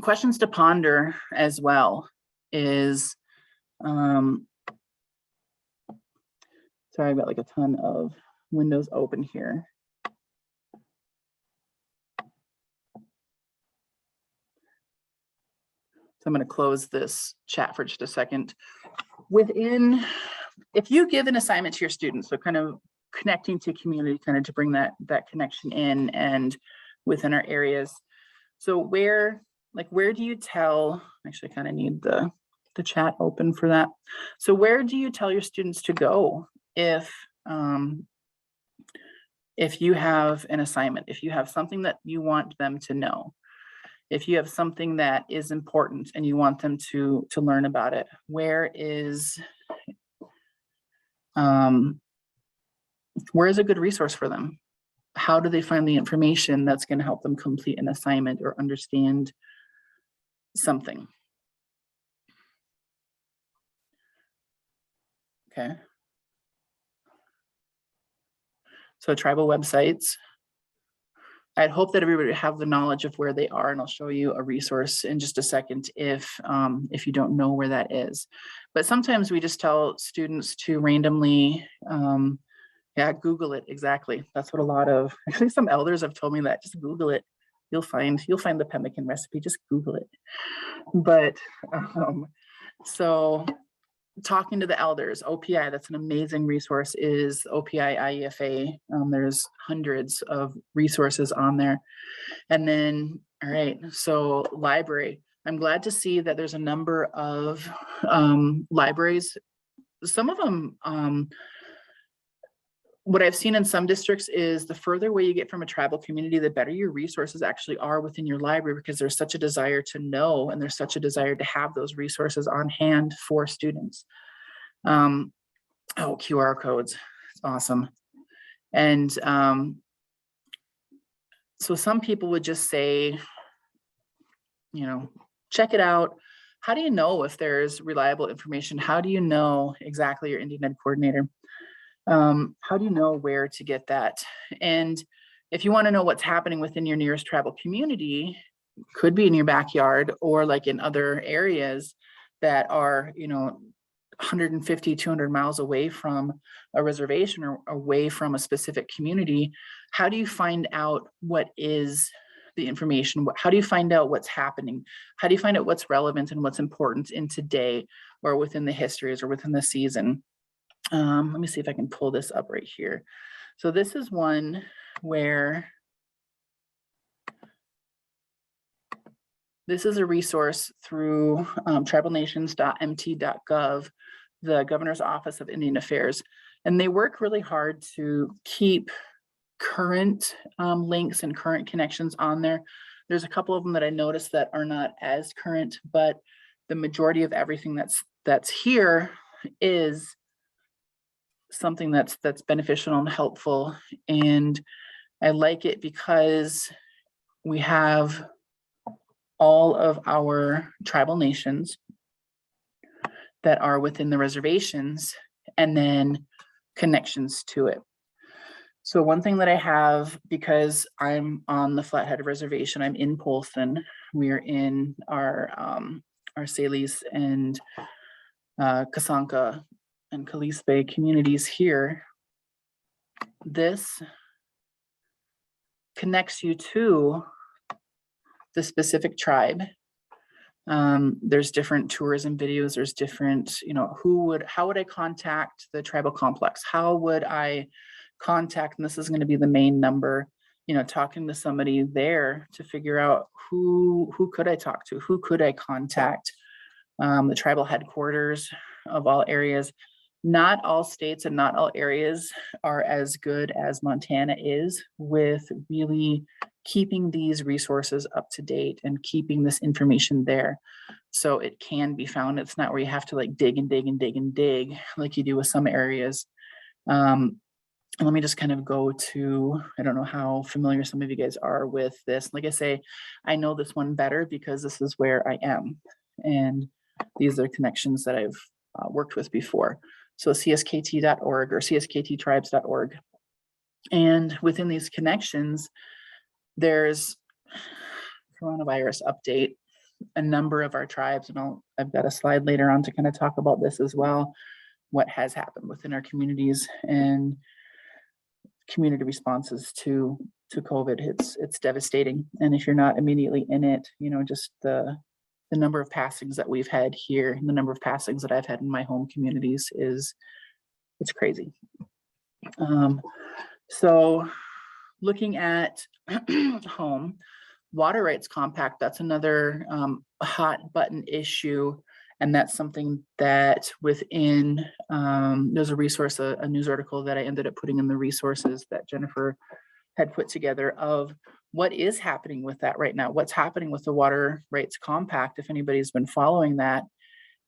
Speaker 2: questions to ponder as well is, sorry, I've got like a ton of windows open here. So I'm going to close this chat for just a second. If you give an assignment to your students, so kind of connecting to community, kind of to bring that connection in and within our areas. So where do you tell, actually I kind of need the chat open for that. So where do you tell your students to go if you have an assignment, if you have something that you want them to know, if you have something that is important and you want them to learn about it, where is a good resource for them? How do they find the information that's going to help them complete an assignment or understand something? Okay. So tribal websites. I'd hope that everybody would have the knowledge of where they are, and I'll show you a resource in just a second if you don't know where that is. But sometimes we just tell students to randomly, yeah, Google it. Exactly. That's what a lot of, actually some elders have told me that, just Google it. You'll find the pemmican recipe, just Google it. But so talking to the elders, OPI, that's an amazing resource, is OPI IEFA. There's hundreds of resources on there. And then, all right, so library. I'm glad to see that there's a number of libraries. Some of them, what I've seen in some districts is the further away you get from a tribal community, the better your resources actually are within your library, because there's such a desire to know, and there's such a desire to have those resources on hand for students. Oh, QR codes, it's awesome. And so some people would just say, check it out. How do you know if there's reliable information? How do you know exactly your Indian Ed coordinator? How do you know where to get that? And if you want to know what's happening within your nearest tribal community, could be in your backyard or like in other areas that are, 150, 200 miles away from a reservation or away from a specific community. How do you find out what is the information? How do you find out what's happening? How do you find out what's relevant and what's important in today or within the histories or within the season? Let me see if I can pull this up right here. So this is one where this is a resource through tribalnations.mt.gov, the Governor's Office of Indian Affairs, and they work really hard to keep current links and current connections on there. There's a couple of them that I noticed that are not as current, but the majority of everything that's here is something that's beneficial and helpful. And I like it because we have all of our tribal nations that are within the reservations and then connections to it. So one thing that I have, because I'm on the Flathead Reservation, I'm in Polson. We're in our Salis and Kasanka and Kalispay communities here. This connects you to the specific tribe. There's different tours and videos. There's different, how would I contact the tribal complex? How would I contact, and this is going to be the main number, talking to somebody there to figure out who could I talk to? Who could I contact? The tribal headquarters of all areas. Not all states and not all areas are as good as Montana is with really keeping these resources up to date and keeping this information there. So it can be found. It's not where you have to like dig and dig and dig and dig like you do with some areas. Let me just kind of go to, I don't know how familiar some of you guys are with this. Like I say, I know this one better because this is where I am. And these are connections that I've worked with before. So CSKT.org or CSKTtribes.org. And within these connections, there's coronavirus update, a number of our tribes, and I've got a slide later on to kind of talk about this as well, what has happened within our communities and community responses to COVID. It's devastating. And if you're not immediately in it, just the number of passings that we've had here, and the number of passings that I've had in my home communities it's crazy. So looking at home, water rights compact, that's another hot button issue. And that's something that within, there's a resource, a news article that I ended up putting in the resources that Jennifer had put together of what is happening with that right now, what's happening with the water rights compact, if anybody's been following that.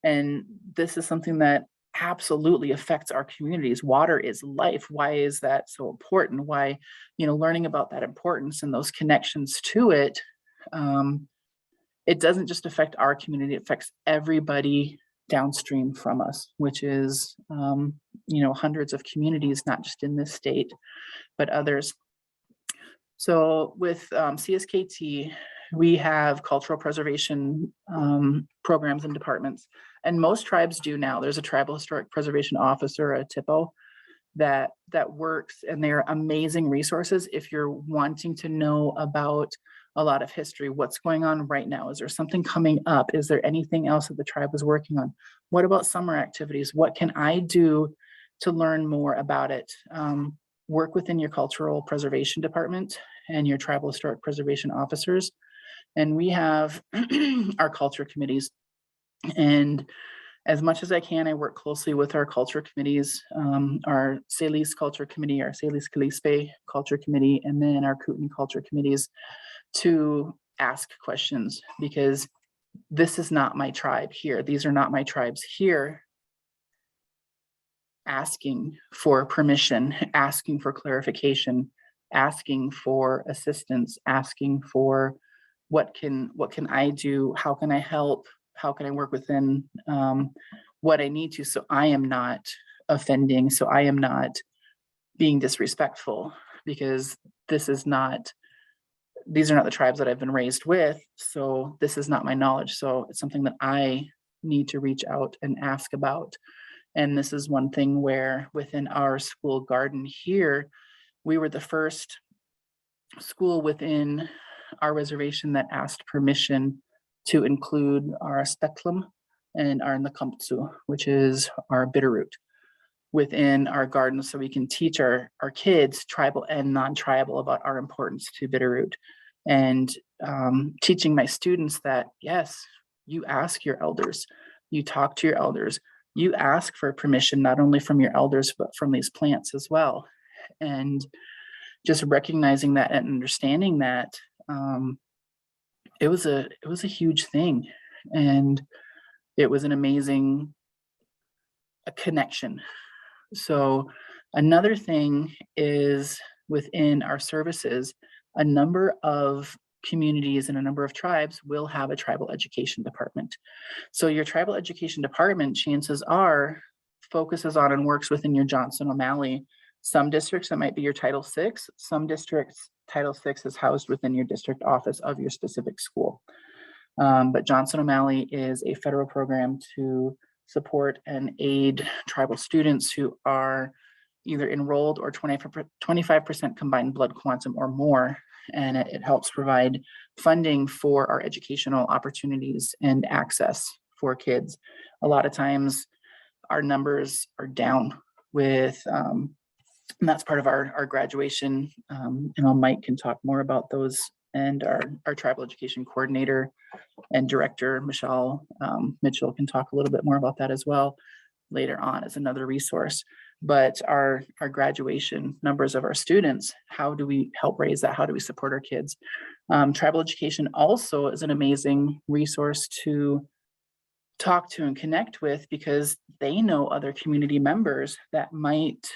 Speaker 2: And this is something that absolutely affects our communities. Water is life. Why is that so important? Why, learning about that importance and those connections to it, it doesn't just affect our community, it affects everybody downstream from us, which is, hundreds of communities, not just in this state, but others. So with CSKT, we have cultural preservation programs and departments, and most tribes do now. There's a tribal historic preservation officer, a TIPO, that works, and they're amazing resources if you're wanting to know about a lot of history. What's going on right now? Is there something coming up? Is there anything else that the tribe is working on? What about summer activities? What can I do to learn more about it? Work within your cultural preservation department and your tribal historic preservation officers. And we have our culture committees. And as much as I can, I work closely with our culture committees, our Salis Culture Committee, our Salis Kalispe Culture Committee, and then our Kootenai Culture Committees to ask questions, because this is not my tribe here. These are not my tribes here asking for permission, asking for clarification, asking for assistance, asking for what can I do? How can I help? How can I work within what I need to, so I am not offending, so I am not being disrespectful, because these are not the tribes that I've been raised with, so this is not my knowledge. So it's something that I need to reach out and ask about. And this is one thing where within our school garden here, we were the first school within our reservation that asked permission to include our speculum and our nakamptsu, which is our bitterroot, within our garden, so we can teach our kids, tribal and non-tribal, about our importance to bitterroot. And teaching my students that, yes, you ask your elders, you talk to your elders, you ask for permission, not only from your elders, but from these plants as well. And just recognizing that and understanding that, it was a huge thing. And it was an amazing connection. So another thing is, within our services, a number of communities and a number of tribes will have a tribal education department. So your tribal education department, chances are, focuses on and works within your Johnson O'Malley. Some districts, that might be your Title VI. Some districts, Title VI is housed within your district office of your specific school. But Johnson O'Malley is a federal program to support and aid tribal students who are either enrolled or 25% combined blood quantum or more. And it helps provide funding for our educational opportunities and access for kids. A lot of times our numbers are down with, and that's part of our graduation. Mike can talk more about those, and our tribal education coordinator and director, Michelle Mitchell, can talk a little bit more about that as well later on as another resource. But our graduation numbers of our students, how do we help raise that? How do we support our kids? Tribal education also is an amazing resource to talk to and connect with, because they know other community members that might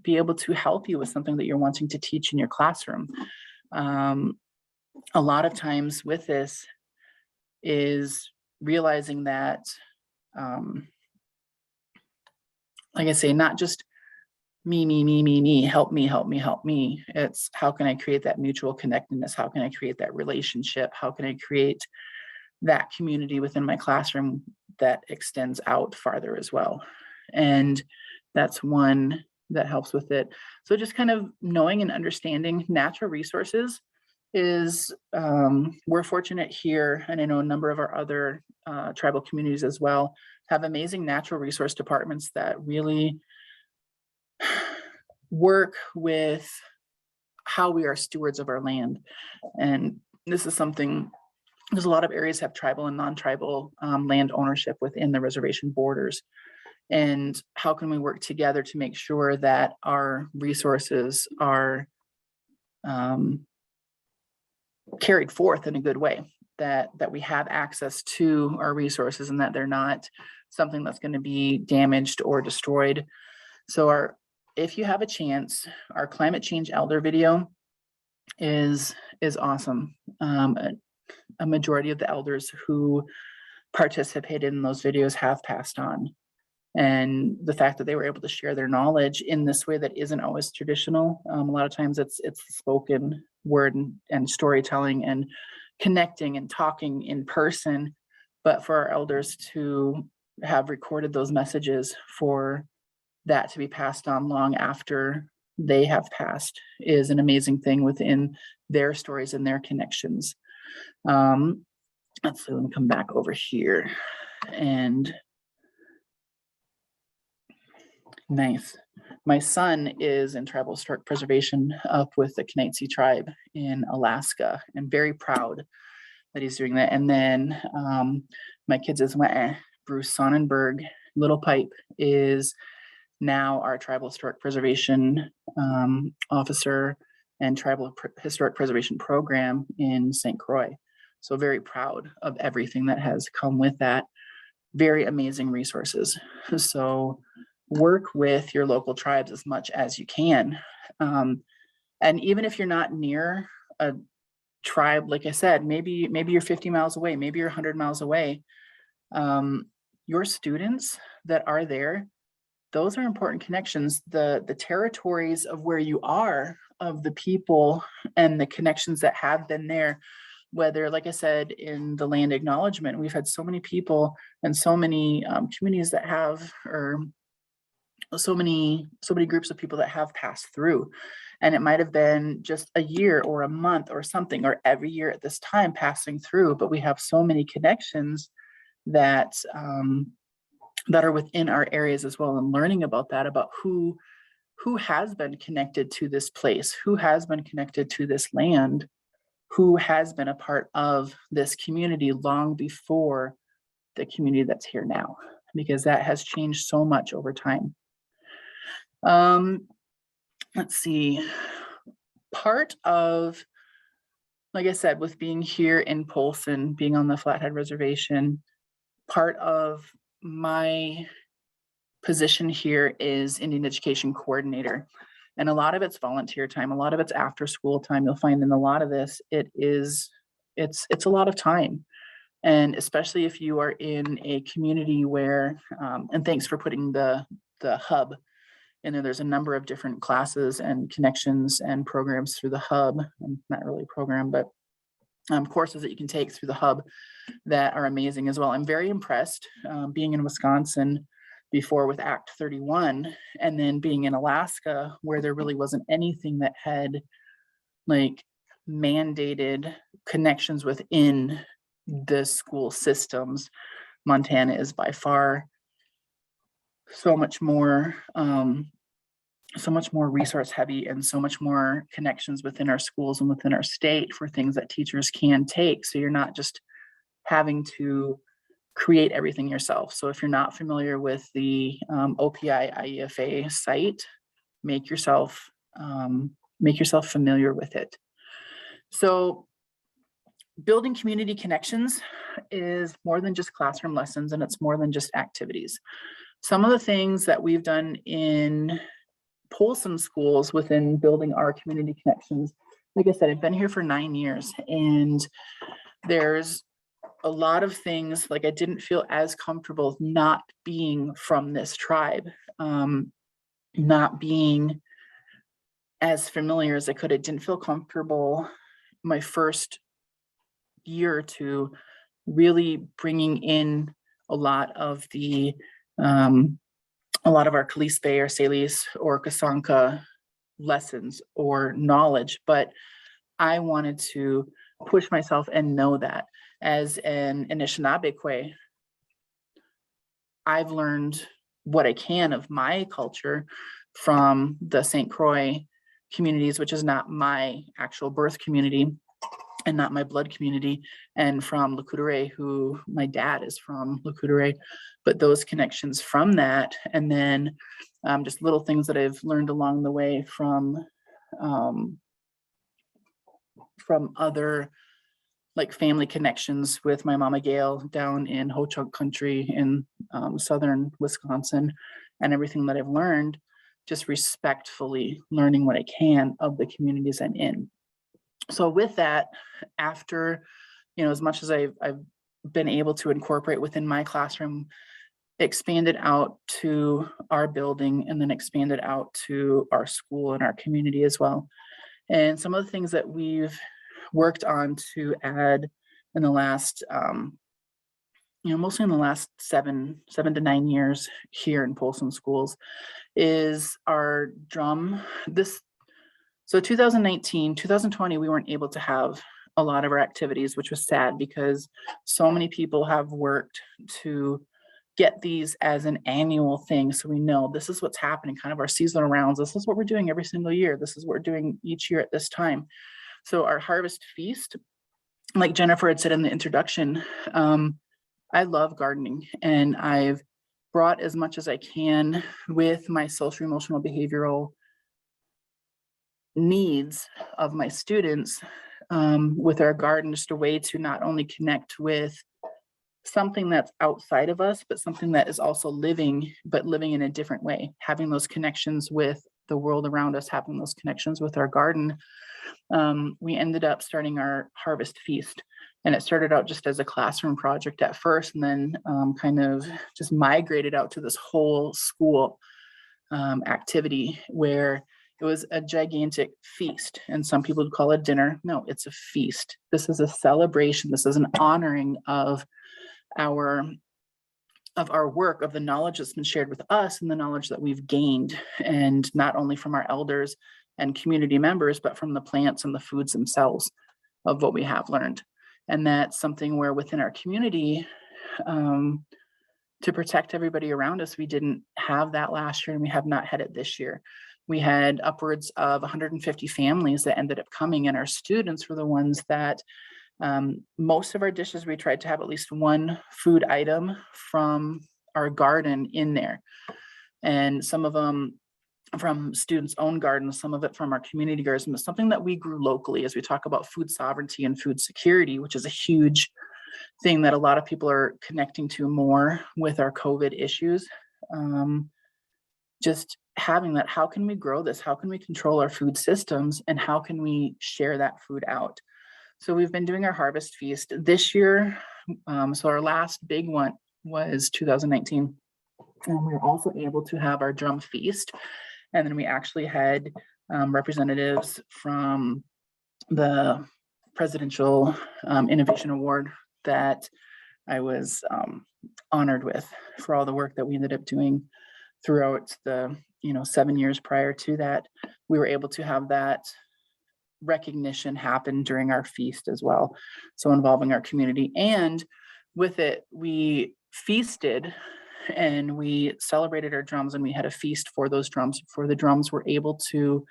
Speaker 2: be able to help you with something that you're wanting to teach in your classroom. A lot of times with this is realizing that, like I say, not just me, help me. It's how can I create that mutual connectedness? How can I create that relationship? How can I create that community within my classroom that extends out farther as well? And that's one that helps with it. So just kind of knowing and understanding natural resources is, we're fortunate here, and I know a number of our other tribal communities as well have amazing natural resource departments that really work with how we are stewards of our land. And this is something, there's a lot of areas have tribal and non-tribal land ownership within the reservation borders. And how can we work together to make sure that our resources are carried forth in a good way, that we have access to our resources, and that they're not something that's going to be damaged or destroyed. So if you have a chance, our climate change elder video is awesome. A majority of the elders who participated in those videos have passed on. And the fact that they were able to share their knowledge in this way that isn't always traditional. A lot of times it's spoken word and storytelling and connecting and talking in person. But for our elders to have recorded those messages, for that to be passed on long after they have passed, is an amazing thing within their stories and their connections. Let's see, let me come back over here. And nice. My son is in tribal historic preservation up with the Knights tribe in Alaska, and very proud that he's doing that. And then my kids as well, Bruce Sonnenberg, Little Pipe, is now our tribal historic preservation officer and tribal historic preservation program in St. Croix. So very proud of everything that has come with that. Very amazing resources. So work with your local tribes as much as you can. And even if you're not near a tribe, like I said, maybe you're 50 miles away, maybe you're 100 miles away. Your students that are there, those are important connections. The territories of where you are, of the people and the connections that have been there, whether, like I said, in the land acknowledgement, we've had so many people and so many communities that have, or so many groups of people that have passed through. And it might have been just a year or a month or something, or every year at this time passing through, but we have so many connections that that are within our areas as well, and learning about that, about who has been connected to this place, who has been connected to this land, who has been a part of this community long before the community that's here now, because that has changed so much over time. Let's see, part of, like I said, with being here in Polson, being on the Flathead Reservation, part of my position here is Indian Education Coordinator. And a lot of it's volunteer time, a lot of it's after school time. You'll find in a lot of this, it's a lot of time. And especially if you are in a community where, and thanks for putting the hub in there. There's a number of different classes and connections and programs through the hub, not really a program, but courses that you can take through the hub that are amazing as well. I'm very impressed being in Wisconsin before with Act 31, and then being in Alaska where there really wasn't anything that had like mandated connections within the school systems. Montana is by far so much more resource heavy, and so much more connections within our schools and within our state for things that teachers can take. So you're not just having to create everything yourself. So if you're not familiar with the OPI IEFA site, make yourself familiar with it. So building community connections is more than just classroom lessons, and it's more than just activities. Some of the things that we've done in Polson schools within building our community connections, like I said, I've been here for 9 years, and there's a lot of things, like I didn't feel as comfortable not being from this tribe, not being as familiar as I could. I didn't feel comfortable my first year or two, really bringing in a lot of our Kalispé or Salis or Kasanka lessons or knowledge, but I wanted to push myself and know that as an Anishinaabe, I've learned what I can of my culture from the St. Croix communities, which is not my actual birth community and not my blood community, and from Lakudere, who my dad is from Lakudere, but those connections from that, and then just little things that I've learned along the way from other like family connections with my mama Gail down in Ho-Chunk country in southern Wisconsin, and everything that I've learned, just respectfully learning what I can of the communities I'm in. So with that, after, as much as I've been able to incorporate within my classroom, expanded out to our building, and then expanded out to our school and our community as well. And some of the things that we've worked on to add in the last, mostly in the last 7 to 9 years here in Polson schools, is our drum. So 2019, 2020, we weren't able to have a lot of our activities, which was sad because so many people have worked to get these as an annual thing. So we know this is what's happening, kind of our seasonal rounds. This is what we're doing every single year. This is what we're doing each year at this time. So our harvest feast, like Jennifer had said in the introduction, I love gardening, and I've brought as much as I can with my social, emotional, behavioral needs of my students with our garden, just a way to not only connect with something that's outside of us, but something that is also living, but living in a different way, having those connections with the world around us, having those connections with our garden. We ended up starting our harvest feast, and it started out just as a classroom project at first, and then kind of just migrated out to this whole school activity where it was a gigantic feast. And some people would call it dinner. No, it's a feast. This is a celebration. This is an honoring of our work, of the knowledge that's been shared with us and the knowledge that we've gained, and not only from our elders and community members, but from the plants and the foods themselves of what we have learned. And that's something where within our community, to protect everybody around us, we didn't have that last year, and we have not had it this year. We had upwards of 150 families that ended up coming, and our students were the ones that most of our dishes, we tried to have at least one food item from our garden in there. And some of them from students' own gardens, some of it from our community gardens, but something that we grew locally as we talk about food sovereignty and food security, which is a huge thing that a lot of people are connecting to more with our COVID issues. Just having that, how can we grow this? How can we control our food systems? And how can we share that food out? So we've been doing our harvest feast this year. So our last big one was 2019. And we were also able to have our drum feast. And then we actually had representatives from the Presidential Innovation Award that I was honored with for all the work that we ended up doing throughout the 7 years prior to that. We were able to have that recognition happen during our feast as well, so involving our community. And with it, we feasted and we celebrated our drums, and we had a feast for those drums, for the drums were able to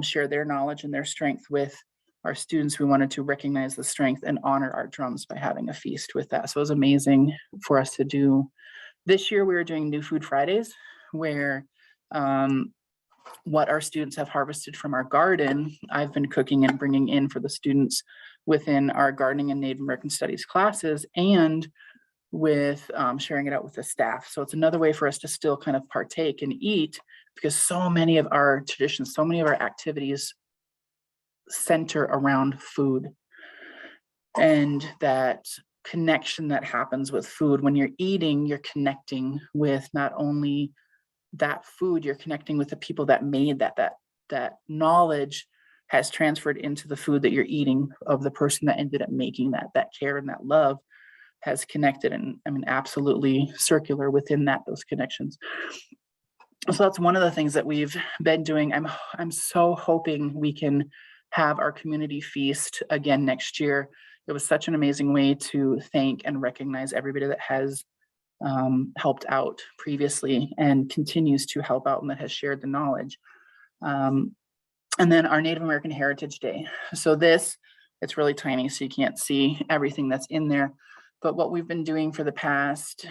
Speaker 2: share their knowledge and their strength with our students. We wanted to recognize the strength and honor our drums by having a feast with that. So it was amazing for us to do. This year we were doing New Food Fridays, where what our students have harvested from our garden, I've been cooking and bringing in for the students within our gardening and Native American Studies classes, and with sharing it out with the staff. So it's another way for us to still kind of partake and eat, because so many of our traditions, so many of our activities center around food, and that connection that happens with food. When you're eating, you're connecting with not only that food, you're connecting with the people that made that knowledge has transferred into the food that you're eating, of the person that ended up making that care and that love has connected. And I mean, absolutely circular within those connections. So that's one of the things that we've been doing. I'm so hoping we can have our community feast again next year. It was such an amazing way to thank and recognize everybody that has helped out previously and continues to help out, and that has shared the knowledge. And then our Native American Heritage Day. So it's really tiny, so you can't see everything that's in there. But what we've been doing for the past,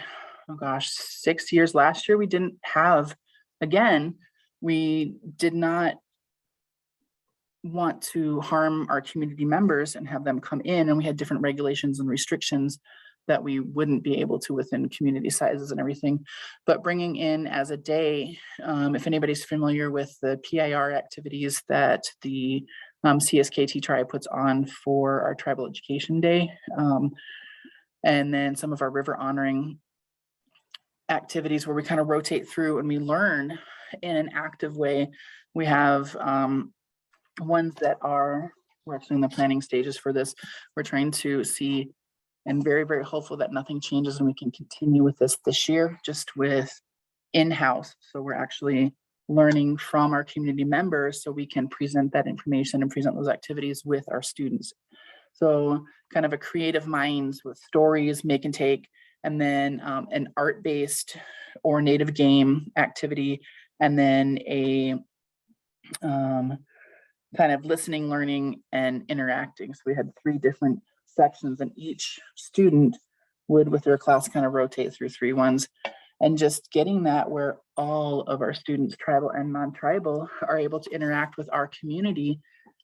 Speaker 2: 6 years, last year we didn't have, again, we did not want to harm our community members and have them come in, and we had different regulations and restrictions that we wouldn't be able to within community sizes and everything. But bringing in as a day, if anybody's familiar with the PIR activities that the CSKT tribe puts on for our Tribal Education Day, And then some of our river honoring activities where we kind of rotate through and we learn in an active way. We have ones that we're actually in the planning stages for this. We're trying to see and very, very hopeful that nothing changes and we can continue with this year, just with in-house. So we're actually learning from our community members so we can present that information and present those activities with our students. So kind of a creative minds with stories, make and take, and then an art-based or native game activity, and then a kind of listening, learning, and interacting. So we had 3 different sections, and each student would, with their class, kind of rotate through 3 ones. And just getting that where all of our students, tribal and non-tribal, are able to interact with our community.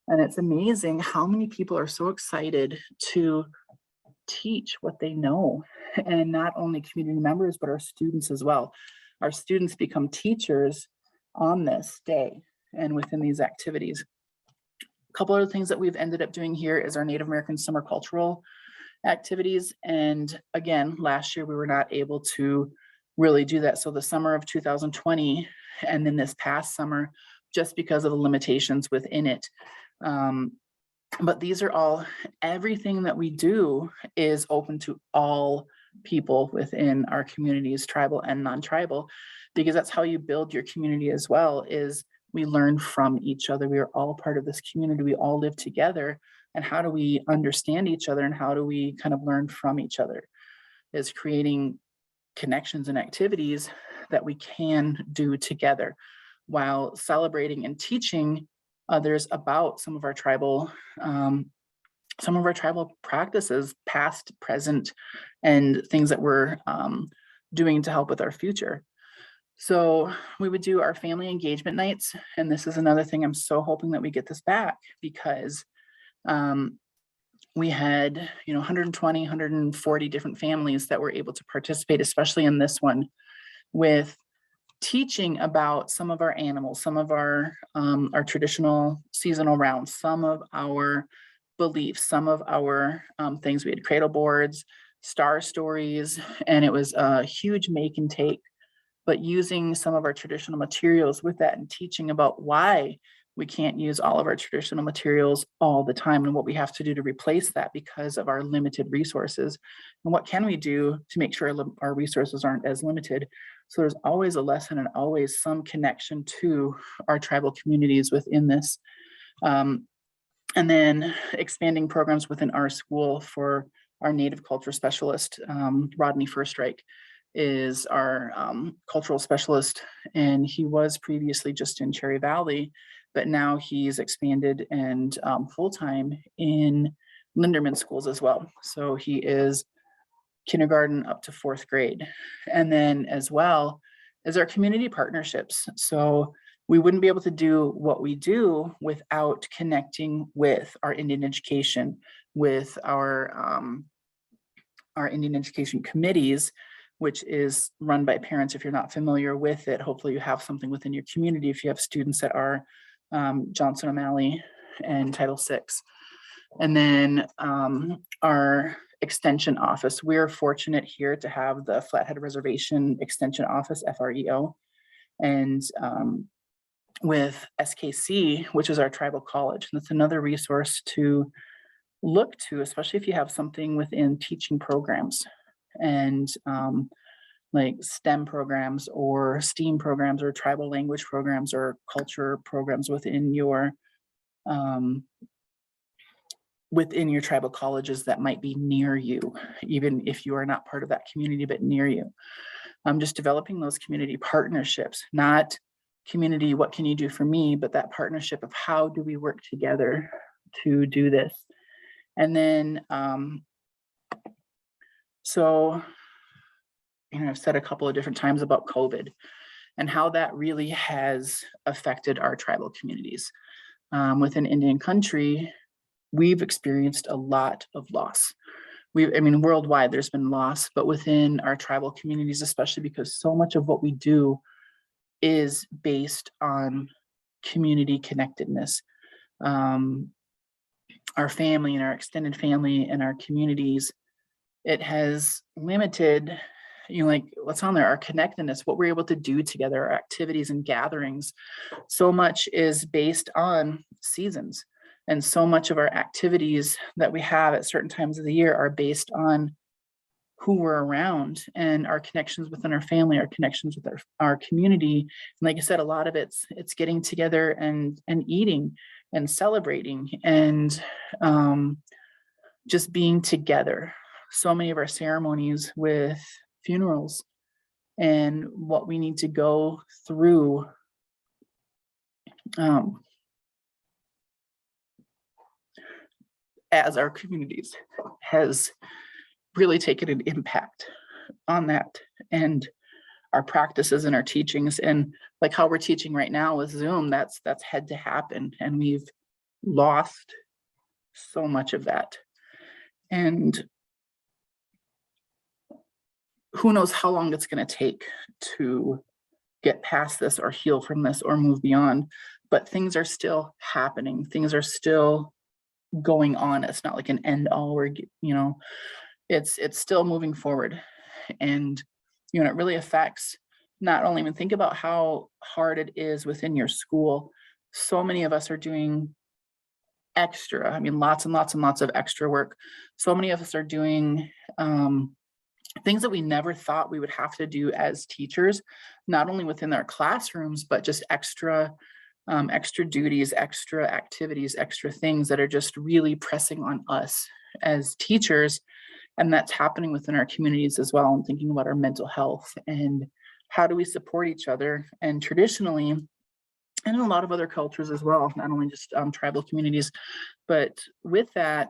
Speaker 2: And it's amazing how many people are so excited to teach what they know. And not only community members, but our students as well. Our students become teachers on this day and within these activities. A couple other things that we've ended up doing here is our Native American summer cultural activities. And again, last year we were not able to really do that. So the summer of 2020 and then this past summer, just because of the limitations within it. But these are all, everything that we do is open to all people within our communities, tribal and non-tribal, because that's how you build your community as well, is we learn from each other. We are all part of this community. We all live together. And how do we understand each other and how do we kind of learn from each other? Is creating connections and activities that we can do together while celebrating and teaching others about some of our tribal practices, past, present, and things that we're doing to help with our future. So we would do our family engagement nights. And this is another thing I'm so hoping that we get this back, because we had, 120, 140 different families that were able to participate, especially in this one, with teaching about some of our animals, some of our traditional seasonal rounds, some of our beliefs, some of our things. We had cradle boards, star stories, and it was a huge make and take, but using some of our traditional materials with that and teaching about why we can't use all of our traditional materials all the time and what we have to do to replace that because of our limited resources. And what can we do to make sure our resources aren't as limited? So there's always a lesson and always some connection to our tribal communities within this. And then expanding programs within our school for our Native culture specialist. Rodney Firstrike is our cultural specialist, and he was previously just in Cherry Valley, but now he's expanded and full-time in Linderman schools as well. So he is kindergarten up to 4th grade. And then as well as our community partnerships. So we wouldn't be able to do what we do without connecting with our Indian education, with our Indian education committees, which is run by parents. If you're not familiar with it, hopefully you have something within your community if you have students that are Johnson O'Malley and Title VI. And then our extension office. We're fortunate here to have the Flathead Reservation Extension Office, FREO, and with SKC, which is our tribal college. And that's another resource to look to, especially if you have something within teaching programs and like STEM programs or STEAM programs or tribal language programs or culture programs within your tribal colleges that might be near you, even if you are not part of that community, but near you. Just developing those community partnerships, not community, what can you do for me, but that partnership of how do we work together to do this. And then, so, I've said a couple of different times about COVID and how that really has affected our tribal communities. Within Indian country, we've experienced a lot of loss. Worldwide, there's been loss, but within our tribal communities, especially because so much of what we do is based on community connectedness. Our family and our extended family and our communities it has limited, like what's on there, our connectedness, what we're able to do together, our activities and gatherings. So much is based on seasons. And so much of our activities that we have at certain times of the year are based on who we're around and our connections within our family, our connections with our community. And like I said, a lot of it's getting together and eating and celebrating and just being together. So many of our ceremonies with funerals and what we need to go through as our communities has really taken an impact on that and our practices and our teachings. And like how we're teaching right now with Zoom, that's had to happen, and we've lost so much of that. And who knows how long it's going to take to get past this or heal from this or move beyond, but things are still happening. Things are still going on. It's not like an end all, or, it's still moving forward. And, it really affects not only, when think about how hard it is within your school. So many of us are doing extra, lots and lots and lots of extra work. So many of us are doing things that we never thought we would have to do as teachers, not only within our classrooms, but just extra duties, extra activities, extra things that are just really pressing on us as teachers. And that's happening within our communities as well. And thinking about our mental health and how do we support each other. And traditionally, and in a lot of other cultures as well, not only just tribal communities, but with that,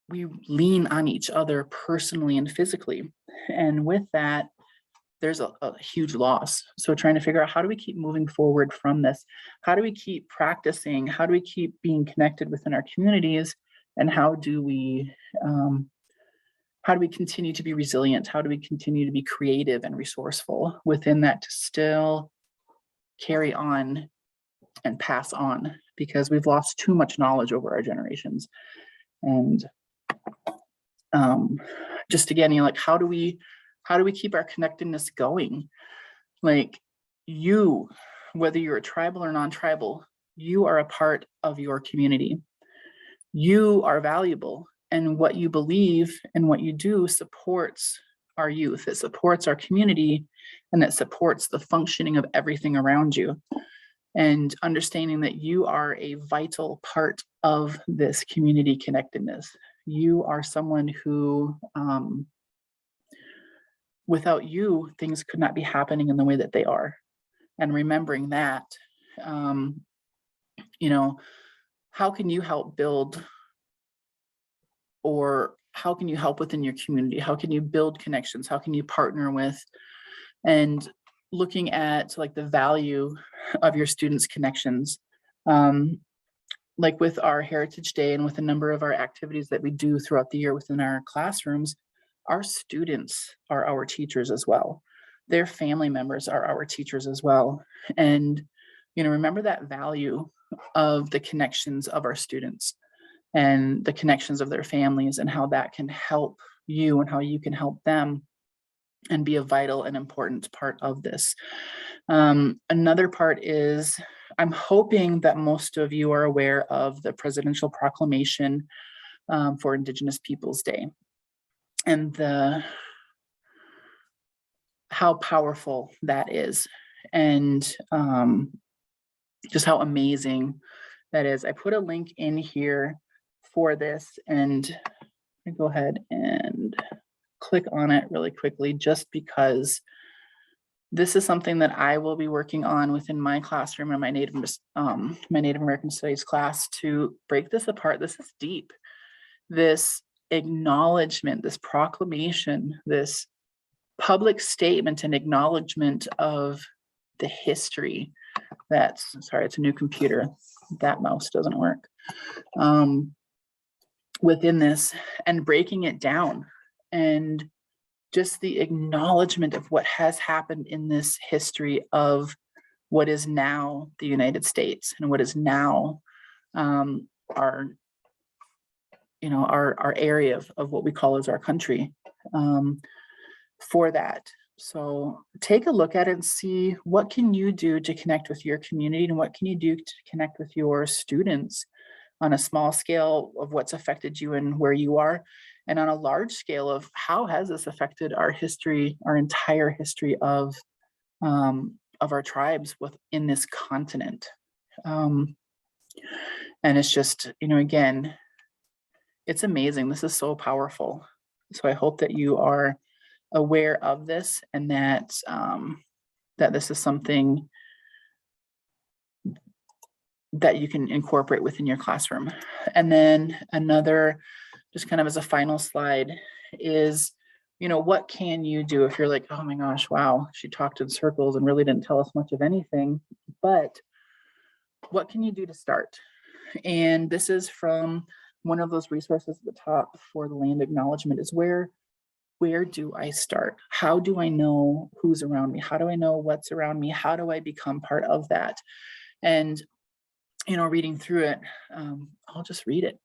Speaker 2: we lean on each other personally and physically. And with that, there's a huge loss. So trying to figure out, how do we keep moving forward from this? How do we keep practicing? How do we keep being connected within our communities? And how do we continue to be resilient? How do we continue to be creative and resourceful within that to still carry on and pass on? Because we've lost too much knowledge over our generations. And just again, like, how do we keep our connectedness going? Like, you, whether you're a tribal or non-tribal, you are a part of your community. You are valuable, and what you believe and what you do supports our youth. It supports our community, and it supports the functioning of everything around you. And understanding that you are a vital part of this community connectedness. You are someone who, without you, things could not be happening in the way that they are. And remembering that, how can you help build, or how can you help within your community? How can you build connections? How can you partner with, and looking at like the value of your students' connections. Like with our Heritage Day and with a number of our activities that we do throughout the year within our classrooms, our students are our teachers as well. Their family members are our teachers as well. And, remember that value of the connections of our students and the connections of their families, and how that can help you and how you can help them and be a vital and important part of this. Another part is, I'm hoping that most of you are aware of the presidential proclamation for Indigenous Peoples Day, and how powerful that is, and just how amazing that is. I put a link in here for this, and I go ahead and click on it really quickly, just because this is something that I will be working on within my classroom and my Native American Studies class, to break this apart. This is deep. This acknowledgement, this proclamation, this public statement and acknowledgement of the history. Sorry, it's a new computer. That mouse doesn't work. Within this, and breaking it down, and just the acknowledgement of what has happened in this history of what is now the United States, and what is now our our area of what we call as our country for that. So take a look at it and see what can you do to connect with your community, and what can you do to connect with your students on a small scale of what's affected you and where you are, and on a large scale of how has this affected our history, our entire history of our tribes within this continent. And it's just, again, it's amazing. This is so powerful. So I hope that you are aware of this, and that that this is something that you can incorporate within your classroom. And then another, just kind of as a final slide, is, what can you do if you're like, oh my gosh, wow, she talked in circles and really didn't tell us much of anything, but what can you do to start? And this is from one of those resources at the top for the land acknowledgement, is where do I start? How do I know who's around me? How do I know what's around me? How do I become part of that? And, reading through it, I'll just read it.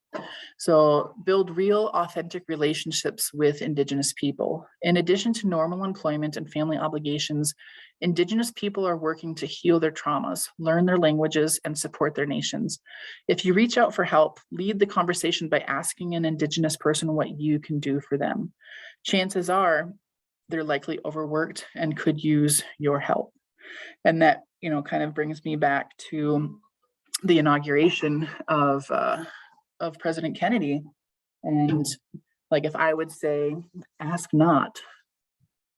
Speaker 2: So, build real, authentic relationships with Indigenous people. In addition to normal employment and family obligations, Indigenous people are working to heal their traumas, learn their languages, and support their nations. If you reach out for help, lead the conversation by asking an Indigenous person what you can do for them. Chances are they're likely overworked and could use your help. And that, kind of brings me back to the inauguration of President Kennedy. And like, if I would say, ask not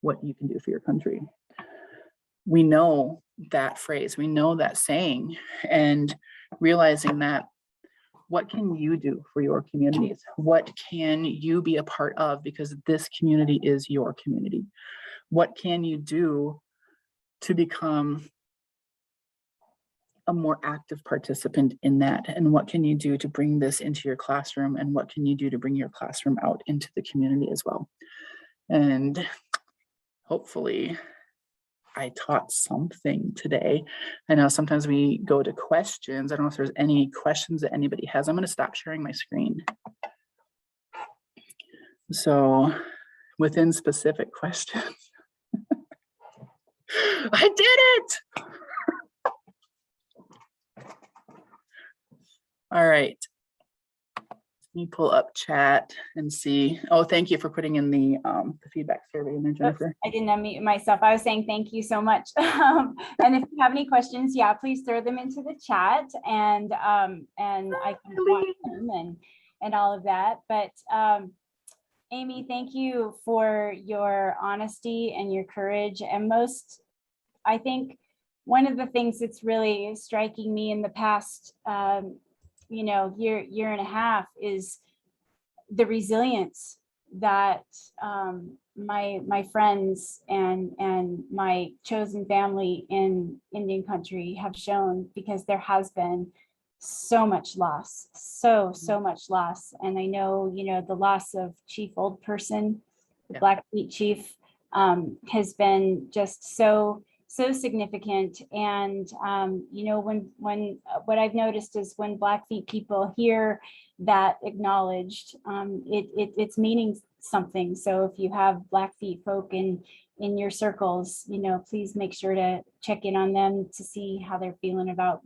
Speaker 2: what you can do for your country. We know that phrase, we know that saying, and realizing that, what can you do for your communities? What can you be a part of? Because this community is your community. What can you do to become a more active participant in that? And what can you do to bring this into your classroom? And what can you do to bring your classroom out into the community as well? And hopefully I taught something today. I know sometimes we go to questions. I don't know if there's any questions that anybody has. I'm going to stop sharing my screen. So within specific questions, I did it. All right. Let me pull up chat and see. Oh, thank you for putting in the feedback survey in there, Jennifer.
Speaker 1: Oops, I didn't unmute myself. I was saying thank you so much. And if you have any questions, yeah, please throw them into the chat, and I can watch them and all of that. But Amy, thank you for your honesty and your courage. And I think one of the things that's really striking me in the past year and a half is the resilience that my friends and my chosen family in Indian country have shown, because there has been so much loss, so much loss. And I know, the loss of Chief Old Person, the Blackfeet chief, has been just so significant. And when what I've noticed is when Blackfeet people hear that acknowledged, it's meaning something. So if you have Blackfeet folk in your circles, please make sure to check in on them to see how they're feeling about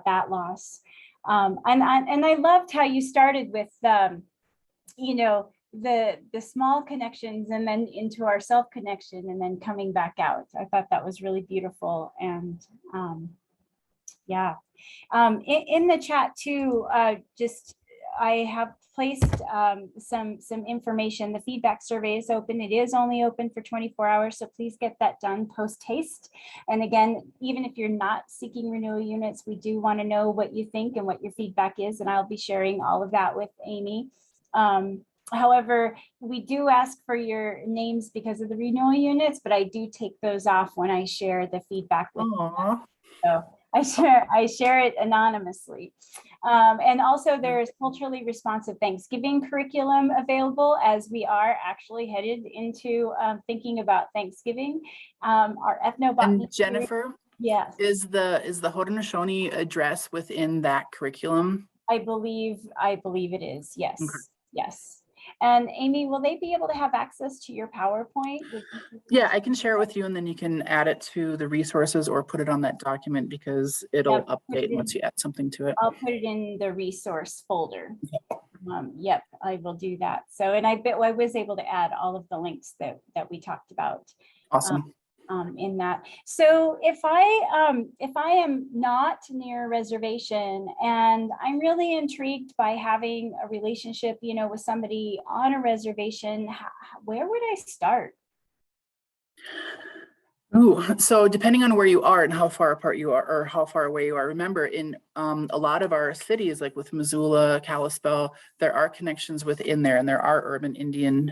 Speaker 1: that loss. And I loved how you started with the small connections, and then into our self connection, and then coming back out. I thought that was really beautiful. And in the chat too, I have placed some information. The feedback survey is open. It is only open for 24 hours, so please get that done post haste. And again, even if you're not seeking renewal units, we do want to know what you think and what your feedback is, and I'll be sharing all of that with Amy. However, we do ask for your names because of the renewal units, but I do take those off when I share the feedback with you. So I share it anonymously. And also there is culturally responsive Thanksgiving curriculum available, as we are actually headed into thinking about Thanksgiving. Our ethnobotany.
Speaker 2: And Jennifer,
Speaker 1: yes,
Speaker 2: is the Haudenosaunee address within that curriculum?
Speaker 1: I believe it is. Yes.
Speaker 2: Okay.
Speaker 1: Yes. And Amy, will they be able to have access to your PowerPoint?
Speaker 2: Yeah, I can share it with you and then you can add it to the resources or put it on that document because it'll
Speaker 1: Yep, put it
Speaker 2: update once you add something to it.
Speaker 1: I'll put it in the resource folder. Yep, I will do that. So, and I bet I was able to add all of the links that we talked about.
Speaker 2: Awesome.
Speaker 1: In that. So if I am not near a reservation and I'm really intrigued by having a relationship, you know, with somebody on a reservation, where would I start?
Speaker 2: Ooh, so depending on where you are and how far apart you are or how far away you are, remember in a lot of our cities, like with Missoula, Kalispell, there are connections within there and there are urban Indian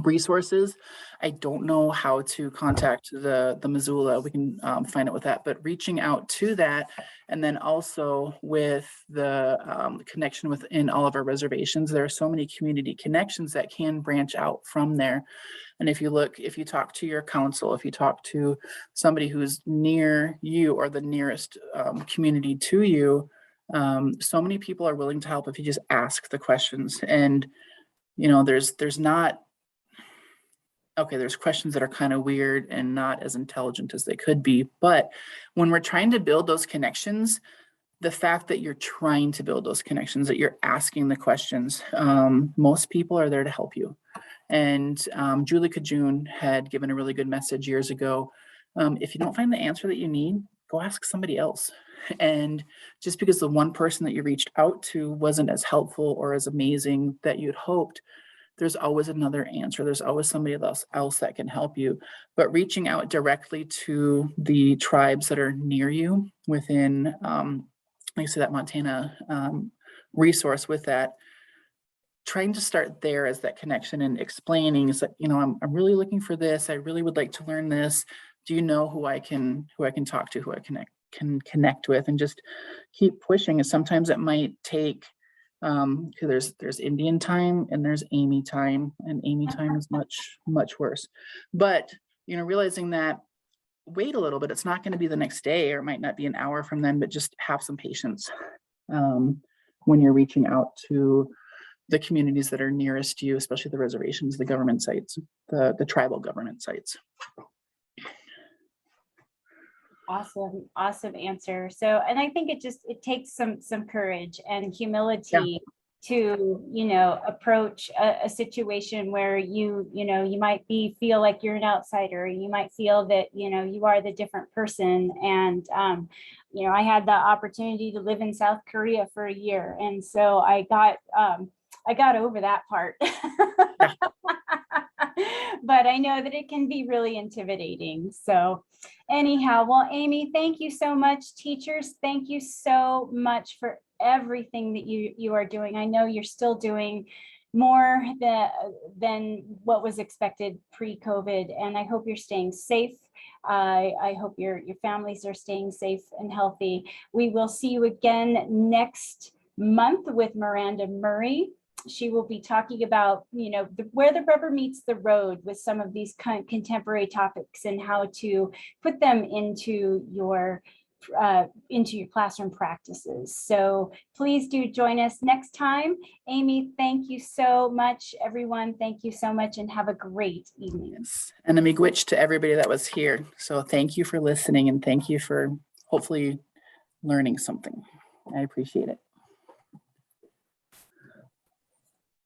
Speaker 2: resources. I don't know how to contact the Missoula. We can find out with that, but reaching out to that, and then also with the connection within all of our reservations, there are so many community connections that can branch out from there. And if you talk to your council, if you talk to somebody who's near you or the nearest community to you, so many people are willing to help if you just ask the questions. And you know, there's not. Okay, there's questions that are kind of weird and not as intelligent as they could be. But when we're trying to build those connections, the fact that you're trying to build those connections, that you're asking the questions, most people are there to help you. And Julie Kajun had given a really good message years ago. If you don't find the answer that you need, go ask somebody else. And just because the one person that you reached out to wasn't as helpful or as amazing that you'd hoped, there's always another answer. There's always somebody else that can help you. But reaching out directly to the tribes that are near you within, like I said, that Montana resource with that, trying to start there as that connection and explaining is that, you know, I'm really looking for this. I really would like to learn this. Do you know who I can talk to, who I can connect with, and just keep pushing. And sometimes it might take, there's Indian time and there's Amy time, and Amy time is much worse. But, you know, realizing that wait a little bit, it's not going to be the next day, or it might not be an hour from then, but just have some patience when you're reaching out to the communities that are nearest to you, especially the reservations, the government sites, the tribal government sites.
Speaker 1: Awesome answer. So, and I think it takes some courage and humility to, you know, approach a situation where you might feel like you're an outsider. You might feel that, you know, you are the different person. And, you know, I had the opportunity to live in South Korea for a year. And so I got over that part. But I know that it can be really intimidating. So anyhow, well, Amy, thank you so much. Teachers, thank you so much for everything that you are doing. I know you're still doing more than what was expected pre-COVID, and I hope you're staying safe. I hope your families are staying safe and healthy. We will see you again next month with Miranda Murray. She will be talking about, you know, where the rubber meets the road with some of these contemporary topics and how to put them into your classroom practices. So please do join us next time. Amy, thank you so much. Everyone, thank you so much and have a great evening.
Speaker 2: Yes. And a miigwech to everybody that was here. So thank you for listening and thank you for hopefully learning something. I appreciate it.